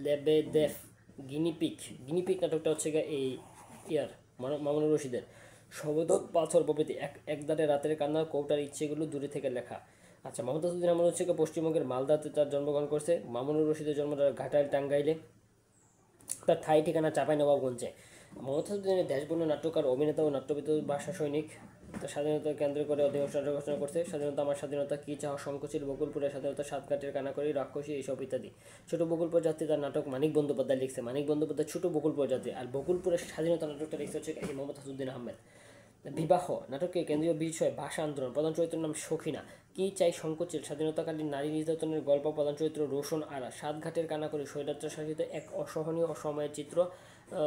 লেবেদেফ, গিনিপিক নাটকটা হচ্ছে এই মামুনুর রশিদের। শবদ পাথর প্রভৃতি, একদারে রাতের কান্না, কৌটার ইচ্ছেগুলো দূরে থেকে লেখা। আচ্ছা, মমতাজউদ্দিন আহমদ হচ্ছে পশ্চিমবঙ্গের মালদাতে তার জন্মগ্রহণ করছে। মামুনুর রশিদের জন্ম ঘাটাইল, টাঙ্গাইলে। তার ঠাই ঠিকানা চাঁপাইনবাবগঞ্জে। মমতাজউদ্দিনের দেশবন্ধু নাট্যকার, অভিনেতা ও নাট্যবিদ, ভাষা সৈনিক। তার স্বাধীনতা কেন্দ্র করে অধিকাংশ নাটক রচনা করছে। স্বাধীনতা আমার স্বাধীনতা, কি চাও, সংকোচিত, বকুলপুরের স্বাধীনতা, সাতঘাটের কানাকড়ি, রাক্ষসী, এইসব ইত্যাদি। ছোট বকুলপুর যাত্রী তার নাটক মানিক বন্দ্যোপাধ্যায় লিখছে। মানিক বন্দ্যোপাধ্যায় ছোট বকুলপুর যাত্রী। আর বকুলপুরের স্বাধীনতা নাটকটা লিখছে হচ্ছে এই মমতাজউদ্দিন আহমেদ। বিবাহ নাটকের কেন্দ্রীয় বিষয় ভাষা আন্দোলন। প্রধান চরিত্রের নাম সখিনা। কি চাই, সংকোচিত, স্বাধীনতাকালীন নারী নির্যাতনের গল্প। প্রধান চরিত্র রোশন আরা। সাতঘাটের কানাকড়ি, স্বৈরাচার শাসিত এক অসহনীয় অসময়ের চিত্র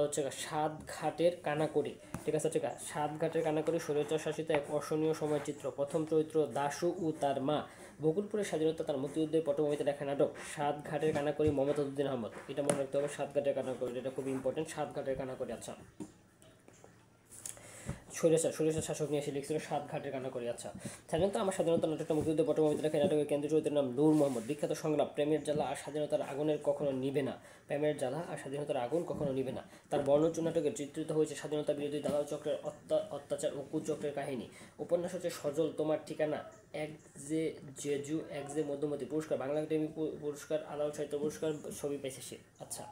হচ্ছে সাতঘাটের কানাকড়ি। ঠিক আছে, ঠিক আছে, সাতঘাটের কানাকড়ি, স্বৈরাচার শাসিত এক অসহনীয় সময়ের চিত্র। প্রথম চরিত্র দাশু ও তার মা। বকুলপুরের স্বাধীনতা তার মুক্তিযুদ্ধের পটভূমিতে লেখা নাটক। সাতঘাটের কানাকড়ি, মমতাজউদ্দিন আহমদ। এটা মনে রাখতে হবে, সাতঘাটের কানাকড়ি, এটা খুব ইম্পর্টেন্ট, সাতঘাটের কানাকড়ি। আচ্ছা, স্বৈরাচার শাসক নিয়ে এসে লিখছিল সাতঘাটের কানাকড়ি। আচ্ছা, স্বাধীনতা আমার স্বাধীনতা নাটকটা মুক্তিযুদ্ধের পটভূমিতে লেখা। নাটকের কেন্দ্রীয় চরিত্রের নাম নূর মোহাম্মদ। বিখ্যাত সংলাপ, প্রেমের জ্বালা আর স্বাধীনতার আগুনের কখনো নিবে না। প্রেমের জ্বালা আর স্বাধীনতার আগুন কখনো নিবে না। তার বর্ণচুর নাটকে চিত্রিত হয়েছে স্বাধীনতা বিরোধী দালাল চক্রের অত্যাচার ও কুচক্রের কাহিনী। উপন্যাস হচ্ছে সজল, তোমার ঠিকানা, এক যে জেজু, এক যে মধ্যমতি। পুরস্কার, বাংলা একাডেমি পুরস্কার, আলাউল সাহিত্য পুরস্কার, ছবি পেয়েছে সে। আচ্ছা,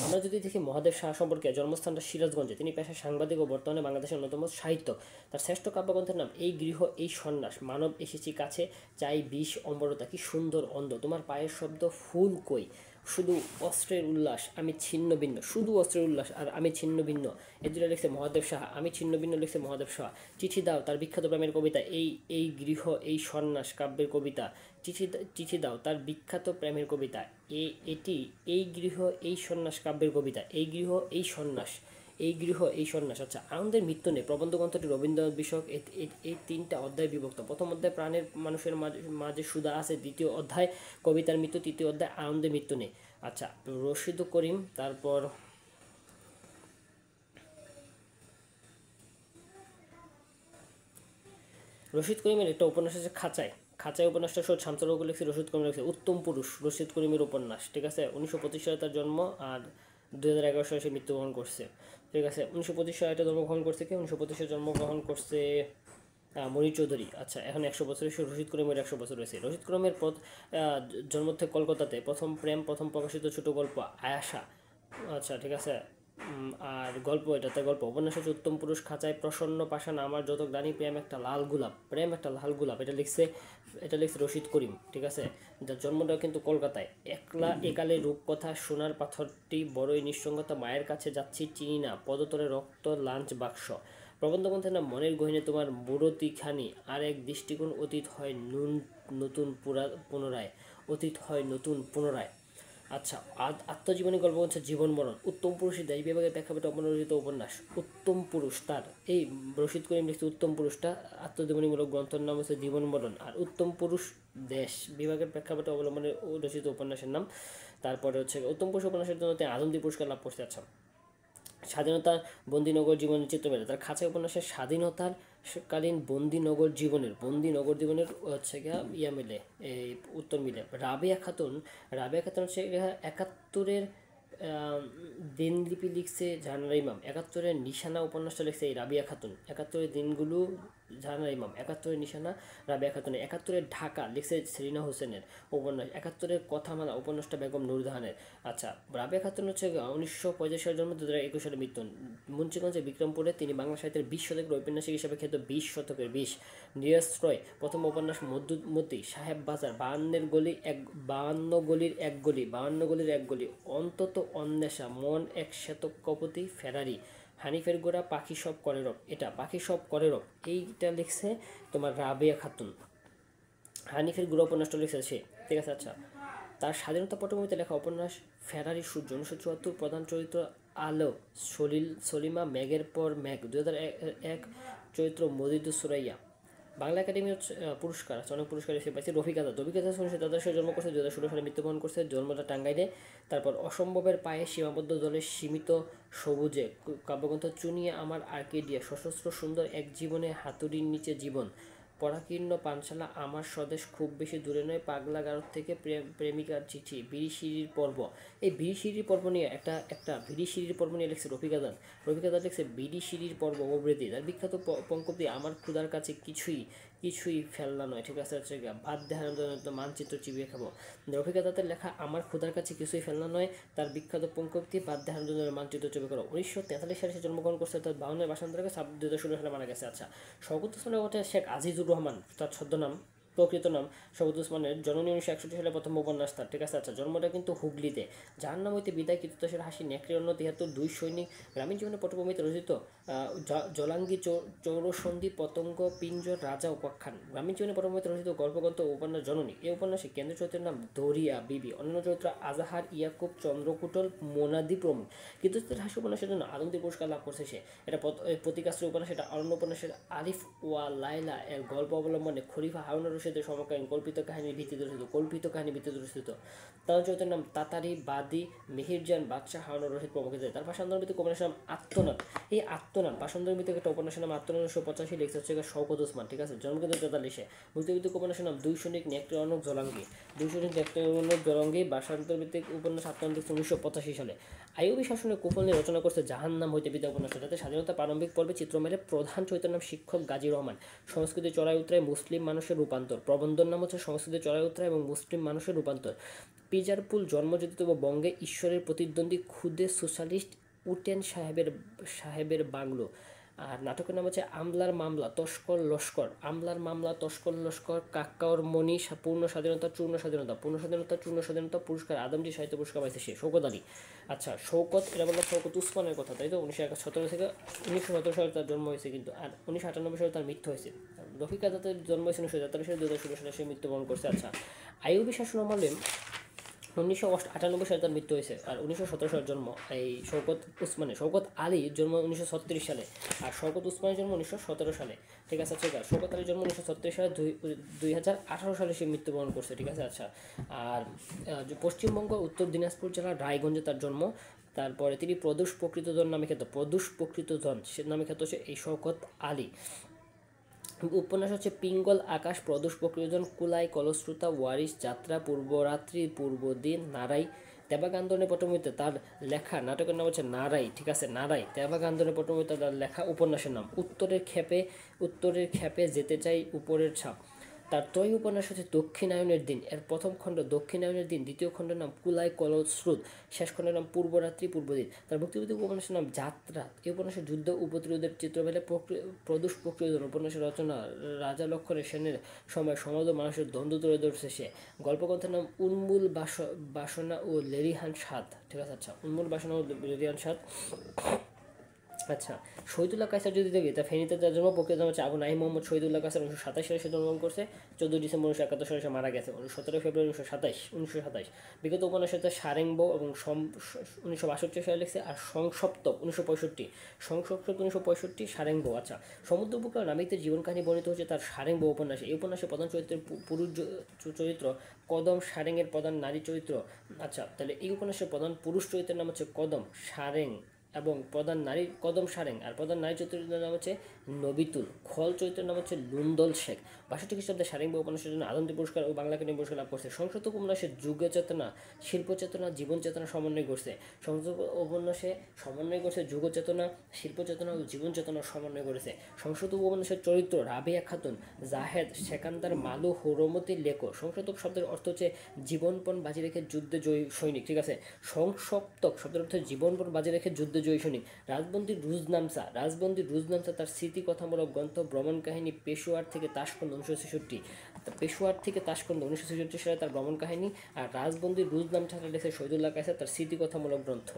আমরা যদি দেখি মহাদেব শাহ সম্পর্কে, জন্মস্থানটা সিরাজগঞ্জে। তিনি পেশায় সাংবাদিক ও বর্তমানে বাংলাদেশের অন্যতম সাহিত্যক। তার শ্রেষ্ঠ কাব্যগ্রন্থের নাম এই গৃহ, এই সন্ন্যাস, মানব এসেছি কাছে, চাই বিষ, অম্বরতা, কি সুন্দর অন্ধ, তোমার পায়ের শব্দ, ফুল কই, শুধু অস্ত্রের উল্লাস, আমি ছিন্ন ভিন্ন। শুধু অস্ত্রের উল্লাস আর আমি ছিন্ন ভিন্ন, এই দুটো লিখছে মহাদেব শাহ। আমি ছিন্ন ভিন্ন লিখছে মহাদেব শাহ। চিঠি দাও, তার বিখ্যাত প্রেমের কবিতা। এই গৃহ, এই সন্ন্যাস কাব্যের কবিতা। চিঠি দাও, তার বিখ্যাত প্রেমের কবিতা। এটি এই গৃহ, এই সন্ন্যাস কাব্যের কবিতা। এই গৃহ, এই সন্ন্যাস, এই গৃহ, এই সন্ন্যাস। আচ্ছা, আনন্দের মৃত্যু নেই প্রবন্ধ গ্রন্থটি রবীন্দ্রনাথ বিষয়ক। এই তিনটা অধ্যায় বিভক্ত। প্রথম অধ্যায় প্রাণের মানুষের মাঝে সুধা আছে। দ্বিতীয় অধ্যায় কবিতার মৃত্যু। তৃতীয় অধ্যায় আনন্দের মৃত্যু নেই। আচ্ছা, রশিদ করিম, তারপর রশিদ করিমের একটা উপন্যাস আছে খাঁচাই উপন্যাসটা সহ শামসুল হক লিখছে, রশিদ করিম লিখছে। উত্তম পুরুষ রশিদ করিমের উপন্যাস। ঠিক আছে, 1925 সালে তার জন্ম আর 2011 সালে সে মৃত্যুবরণ করছে। ঠিক আছে, 1925 সালে এটা জন্মগ্রহণ করছে কি, 1925 সালে জন্মগ্রহণ করছে মনির চৌধুরী। আচ্ছা, এখন 100 বছর এসে রশিদ করিমের 100 বছর হয়েছে। রশিদ করিমের জন্ম থেকে কলকাতাতে। প্রথম প্রেম, প্রথম প্রকাশিত ছোট গল্প আয়াশা। আচ্ছা, ঠিক আছে, আর গল্প, এটা তার গল্প। উপন্যাস হচ্ছে উত্তম পুরুষ, খাঁচায় প্রসন্ন পাষাণ, আমার যত গ্লানি, প্রেম একটা লাল গোলাপ, প্রেম একটা লাল গোলাপ। এটা লিখছে রশিদ করিম, ঠিক আছে। যার জন্মটা কিন্তু কলকাতায়। একলা একালে রূপকথা, সোনার পাথরটি বড়ই নিঃসঙ্গতা, মায়ের কাছে যাচ্ছি চিনি না, পদতলে রক্ত লাঞ্চ বাক্স। প্রবন্ধগ্রন্থের নাম মনের গহিনে তোমার মুরতিখানি, আর এক দৃষ্টিকোণ অতীত হয় নতুন পুনরায়, অতীত হয় নতুন পুনরায়। আচ্ছা, আত্মজীবনী গল্প হচ্ছে জীবন মরণ। উত্তম পুরুষের দেশ বিভাগের প্রেক্ষাপটে অমনোরচিত উপন্যাস। উত্তম পুরুষ তার এই রশিদ করিম লিখছে উত্তম পুরুষটা, আত্মজীবনীমূলক গ্রন্থের নাম হচ্ছে জীবন মরণ। আর উত্তম পুরুষ দেশ বিভাগের প্রেক্ষাপটে অবলম্বনে রচিত উপন্যাসের নাম। তারপরে হচ্ছে উত্তম পুরুষ উপন্যাসের জন্য তিনি আনন্দী পুরস্কার লাভ করতে। আচ্ছা, স্বাধীনতা বন্দিনগর জীবনের চিত্র মেলে তার খাঁচায় উপন্যাসের স্বাধীনতার কালীন বন্দিনগর জীবনের হচ্ছে গিয়া মেলে, এই উত্তর মিলে। রাবেয়া খাতুন হচ্ছে একাত্তরের দিনলিপি লিখছে জাহানারা ইমাম। একাত্তরের নিশানা উপন্যাসটা লিখছে এই রাবিয়া খাতুন। একাত্তরের দিনগুলো জাহানারা ইমাম, একাত্তরের নিশানা রাবিয়া খাতুনের। একাত্তরের ঢাকা লিখছে সেলিনা হোসেনের উপন্যাস। একাত্তরের কথামালা উপন্যাসটা বেগম নুরজাহানের। আচ্ছা, রাবিয়া খাতুন হচ্ছে 1965 সালের জন্ম, 2021 সালে মৃত্যু। মুন্সিগঞ্জের বিক্রমপুরে তিনি বাংলা সাহিত্যের 20 শতকের ঔপন্যাসিক হিসেবে খ্যাত। 20 শতকের 20। নীরজ রয় প্রথম উপন্যাস মধুমতি, সাহেব বাজার, 52 গলির এক গলি, অন্তত অন্বেষা, মন এক শ্বেতক কপতি, ফেরারি, হানিফের গোড়া, পাখি সব করে রব। এটা পাখি সব করে রব এইটা লিখছে তোমার রাবেয়া খাতুন। হানিফের গোড়া উপন্যাসটা লিখছে সে, ঠিক আছে। আচ্ছা, তার স্বাধীনতা পটভূমিতে লেখা উপন্যাস ফেরারি সূর্য 1974। প্রধান চরিত্র আলো, সলিমা, মেঘের পর মেঘ 2001 চরিত্র মজিদুর সুরাইয়া। বাংলা একাডেমি পুরস্কার আছে, অনেক পুরস্কার এসে পাইছে। রফিক আজাদ 1977 সালে জন্ম করছে, 2016 সালে মৃত্যুবরণ করছে, জন্মটা টাঙ্গাইলে। তারপর অসম্ভবের পায়ে, সীমাবদ্ধ জলের সীমিত সবুজে, কাব্যগ্রন্থ চুনিয়ে আমার আর্কেডিয়া, সশস্ত্র সুন্দর এক জীবনে, হাতুড়ির নিচে জীবন, পরাকীর্ণ পানশালা, আমার স্বদেশ খুব বেশি দূরে নয়, পাগলা গারদ থেকে প্রেমিকার চিঠি, বিড়িশিরির পর্ব। এই বিড়িশিরির পর্ব নিয়ে একটা বিড়িশিরির পর্ব নিয়ে লিখছে রফিক আজাদ লিখছে বিড়িশিরির পর্ব প্রভৃতি। তার বিখ্যাত পঙ্কব্দি, আমার ক্ষুধার কাছে কিছুই ফেলনা নয়, ঠিক আছে। হচ্ছে ভাত দেখানোর জন্য মানচিত্র চিবিয়ে খাবো। রফিক আজাদের লেখা আমার ক্ষুধার কাছে কিছুই ফেলনা নয়, তার বিখ্যাত পঙ্কব্দি ভাত দেখানোর জন্য মানচিত্র চিবিয়ে খাবো। 1943 সালে সে জন্মগ্রহণ করছে, তার 52 বাসান্তরকে 2016 সালে মারা গেছে। আচ্ছা, শওকত ওসমানের ওঠে শেখ আজিজুর রহমান, তার ছদ্মনাম। প্রকৃত নাম শওকত ওসমানের। জননী 1961 সালে প্রথম উপন্যাস তার, ঠিক আছে। আচ্ছা, জন্মটা কিন্তু হুগলিতে। যার নাম হইতে বিদায়, কৃতদাসের হাসি, নেকড়ে অন্য 73, দুই সৈনিক, গ্রামীণ জীবনের পটভূমিতে রচিত জলাঙ্গি, চৌরসন্ধি, পতঙ্গ, পিঞ্জর, রাজা, উপাখ্যান। গ্রামীণ জীবনের পটভূমিতে রচিত গল্পগ্রন্থ উপন্যাস জননী। এই উপন্যাসে কেন্দ্রীয় চরিত্রের নাম দরিয়া বিবি, অন্যান্য চরিত্র আজাহার, ইয়াকুব, চন্দ্রকুটল, মোনাদি প্রমুখ। কৃতদাসের হাসি উপন্যাসের জন্য আনন্দী পুরস্কার লাভ করছে সে। এটা প্রতিকাশ্রী উপন্যাস। এটা অরণ্য উপন্যাসের আলিফ ওয়া লাইলা এর গল্প অবলম্বনে খলিফা হারুন রশিদের সমকালীন কল্পিত কাহিনীর ভিত্তিতে রচিত। তার চরিত্রের নাম তাতারি, বাদী, মেহিরজান, বাদশাহ, হারুন রশিদ প্রমুখ। তার ভাষান্তরভিত্তিক উপন্যাসের নাম আত্মনাদ। এই আত্মনাদ ভাষান্তরভিত্তিক একটা উপন্যাসের নাম আত্মনাদ 1985 লিখছে হচ্ছে শওকত ওসমান, ঠিক আছে। জন্ম কিন্তু 43-এ। মুক্তিভিত্তিক উপন্যাসের নাম দুই সৈনিক, নেকড়ে অর্ণব, জলাঙ্গি। ভাষান্তরভিত্তিক উপন্যাস আত্মনাদ 1985 সালে। আইয়ুবী শাসনের কুফল নিয়ে রচনা করছে জাহান্নাম হইতে বিদায় উপন্যাস। যাতে স্বাধীনতা প্রারম্ভিক পর্বে চিত্র মেলে। প্রধান চরিত্রের নাম শিক্ষক গাজী রহমান। সংস্কৃতি চড়াই উতরায় মুসলিম মানুষের রূপান্তর। প্রবন্ধর নাম হচ্ছে সংস্কৃতি চড়াই উতরায় এবং মুসলিম মানুষের রূপান্তর। পিজারপুল জন্মযোজিত বঙ্গে ঈশ্বরের প্রতিদ্বন্দ্বী ক্ষুদে সোশ্যালিস্ট উটেন সাহেবের বাংলো। আর নাটকের নাম হচ্ছে আমলার মামলা তস্কর লস্কর, কাক্কাওর মণি, পূর্ণ স্বাধীনতা পুরস্কার, আদমজি সাহিত্য পুরস্কার পাইছে সে, শওকত আলী। আচ্ছা, এটা বললাম শওকত ওসমানের কথা, তাই তো। 1917 সালে তার জন্ম হয়েছে কিন্তু, আর 1998 সালে তার মৃত্যু হয়েছে। রফিক আজাদের জন্ম হয়েছে 1943 সালে, 2016 সালে সে মৃত্যুবরণ করছে। আচ্ছা, আইয়ুবী শাসন আমলে 1998 সালে তার মৃত্যু হয়েছে, আর 1917 সালের জন্ম এই শওকত আলীর জন্ম 1936 সালে, আর শওকত ওসমানের জন্ম 1917 সালে, ঠিক আছে। ঠিক আছে, শওকত আলীর জন্ম 1936 সালে, 2018 সালে সে মৃত্যুবরণ করছে, ঠিক আছে। আচ্ছা, আর পশ্চিমবঙ্গ উত্তর দিনাজপুর জেলার রায়গঞ্জে তার জন্ম। তারপরে তিনি প্রদোষ প্রকৃতজন নামে খ্যাত, সে নামে খ্যাত হচ্ছে এই শওকত আলী। উপন্যাস হচ্ছে পিঙ্গল আকাশ, প্রদোষ প্রকৃতজন, কুলাই, কলশ্রুতা, ওয়ারিশ, যাত্রা, পূর্বরাত্রি, পূর্বদিন, নারাই। তেবাগ আন্দোলনের পটভূমিতে তার লেখা নাটকের নাম হচ্ছে নারাই, ঠিক আছে। নারাই তেবাগ আন্দোলনের পটভূমিতে তার লেখা উপন্যাসের নাম। উত্তরের ক্ষেপে যেতে চাই উপরের ছাপ। তার ত্রয়ী উপন্যাস হচ্ছে দক্ষিণায়নের দিন। এর প্রথম খণ্ড দক্ষিণায়নের দিন, দ্বিতীয় খণ্ডের নাম কুলায় কলল স্রোত, শেষ খণ্ডের নাম পূর্বরাত্রি পূর্বদিন। তার মুক্তিযুদ্ধ উপন্যাসের নাম যাত্রা। এই উপন্যাসের যুদ্ধ ও প্রতিরোধের চিত্র পেলে প্রদোষ প্রক্রিয়োজন উপন্যাসের রচনা রাজা লক্ষ্মণের সেনের সময় সমাজ ও মানুষের দ্বন্দ্ব তুলে ধরছে সে। গল্পগ্রন্থের নাম উন্মূল বাসনা ও লেরিহান স্বাদ। ঠিক আছে, আচ্ছা, উন্মূল বাসনা ও লেরিহান স্বাদ। আচ্ছা, শহীদুল্লাহ কায়সার যদি দেখি, তা ফেনীতে তার জন্ম, প্রকৃত নাম হচ্ছে আবু নাঈম মোহাম্মদ শহীদুল্লাহ কায়সার। 1927 সালে সে জন্মগ্রহণ করছে। 14 ডিসেম্বর 1971 সালে সে মারা গেছে। 17 ফেব্রুয়ারি 1927। বিগত উপন্যাস হচ্ছে সারেংবো এবং 1962 সালে লিখছে। আর সংসপ্তক 1965, সংসপ্তক 1965, সারেংবো। আচ্ছা, সমুদ্র উপকূল নাবিকদের জীবন কাহিনী বর্ণিত হচ্ছে তার সারেংবো উপন্যাসে। এই উপন্যাসে প্রধান চরিত্রের পুরুষ চরিত্র কদম সারেংয়ের প্রধান নারী চরিত্র। আচ্ছা, তাহলে এই উপন্যাসের প্রধান পুরুষ চরিত্রের নাম হচ্ছে কদম সারেং এবং প্রধান নারী কদম সারেং, আর প্রধান নারী চরিত্রের নাম হচ্ছে নবিতুল। খল চরিত্রের নাম হচ্ছে লুন্দল শেখ। 62 খ্রিস্টাব্দে সারেং উপন্যাসের জন্য আনন্দ পুরস্কার ও বাংলা একাডেমি পুরস্কার লাভ করছে। সংস্কৃত উপন্যাসের যুগ চেতনা, শিল্প চেতনা, জীবন চেতনা সমন্বয় করছে। সংস্কৃত উপন্যাসে সমন্বয় করছে যুগ চেতনা, শিল্প চেতনা ও জীবন চেতনা সমন্বয় করেছে। সংস্কৃত উপন্যাসের চরিত্র রাবিয়া খাতুন, জাহেদ, সেকান্দার, মালু, হরমতির লেখো। সংস্কৃত শব্দের অর্থ হচ্ছে জীবনপণ বাজি রেখে যুদ্ধে জয়ী সৈনিক। ঠিক আছে, সংসপ্তক শব্দের অর্থ জীবনপণ বাজি রেখে যুদ্ধে জয়ী সৈনিক। রাজবন্দী রুজনামসা তার স্মৃতিকথামূলক গ্রন্থ ভ্রমণ কাহিনী পেশোয়ার থেকে তাশকন্দ 1966। পেশোয়ার থেকে তাশকন্দ 1966 সালে তার ভ্রমণ কাহিনী। আর রাজবন্দী রুজনামসা লিখেছে শহীদুল্লাহ কায়সার তার স্মৃতিকথামূলক গ্রন্থ।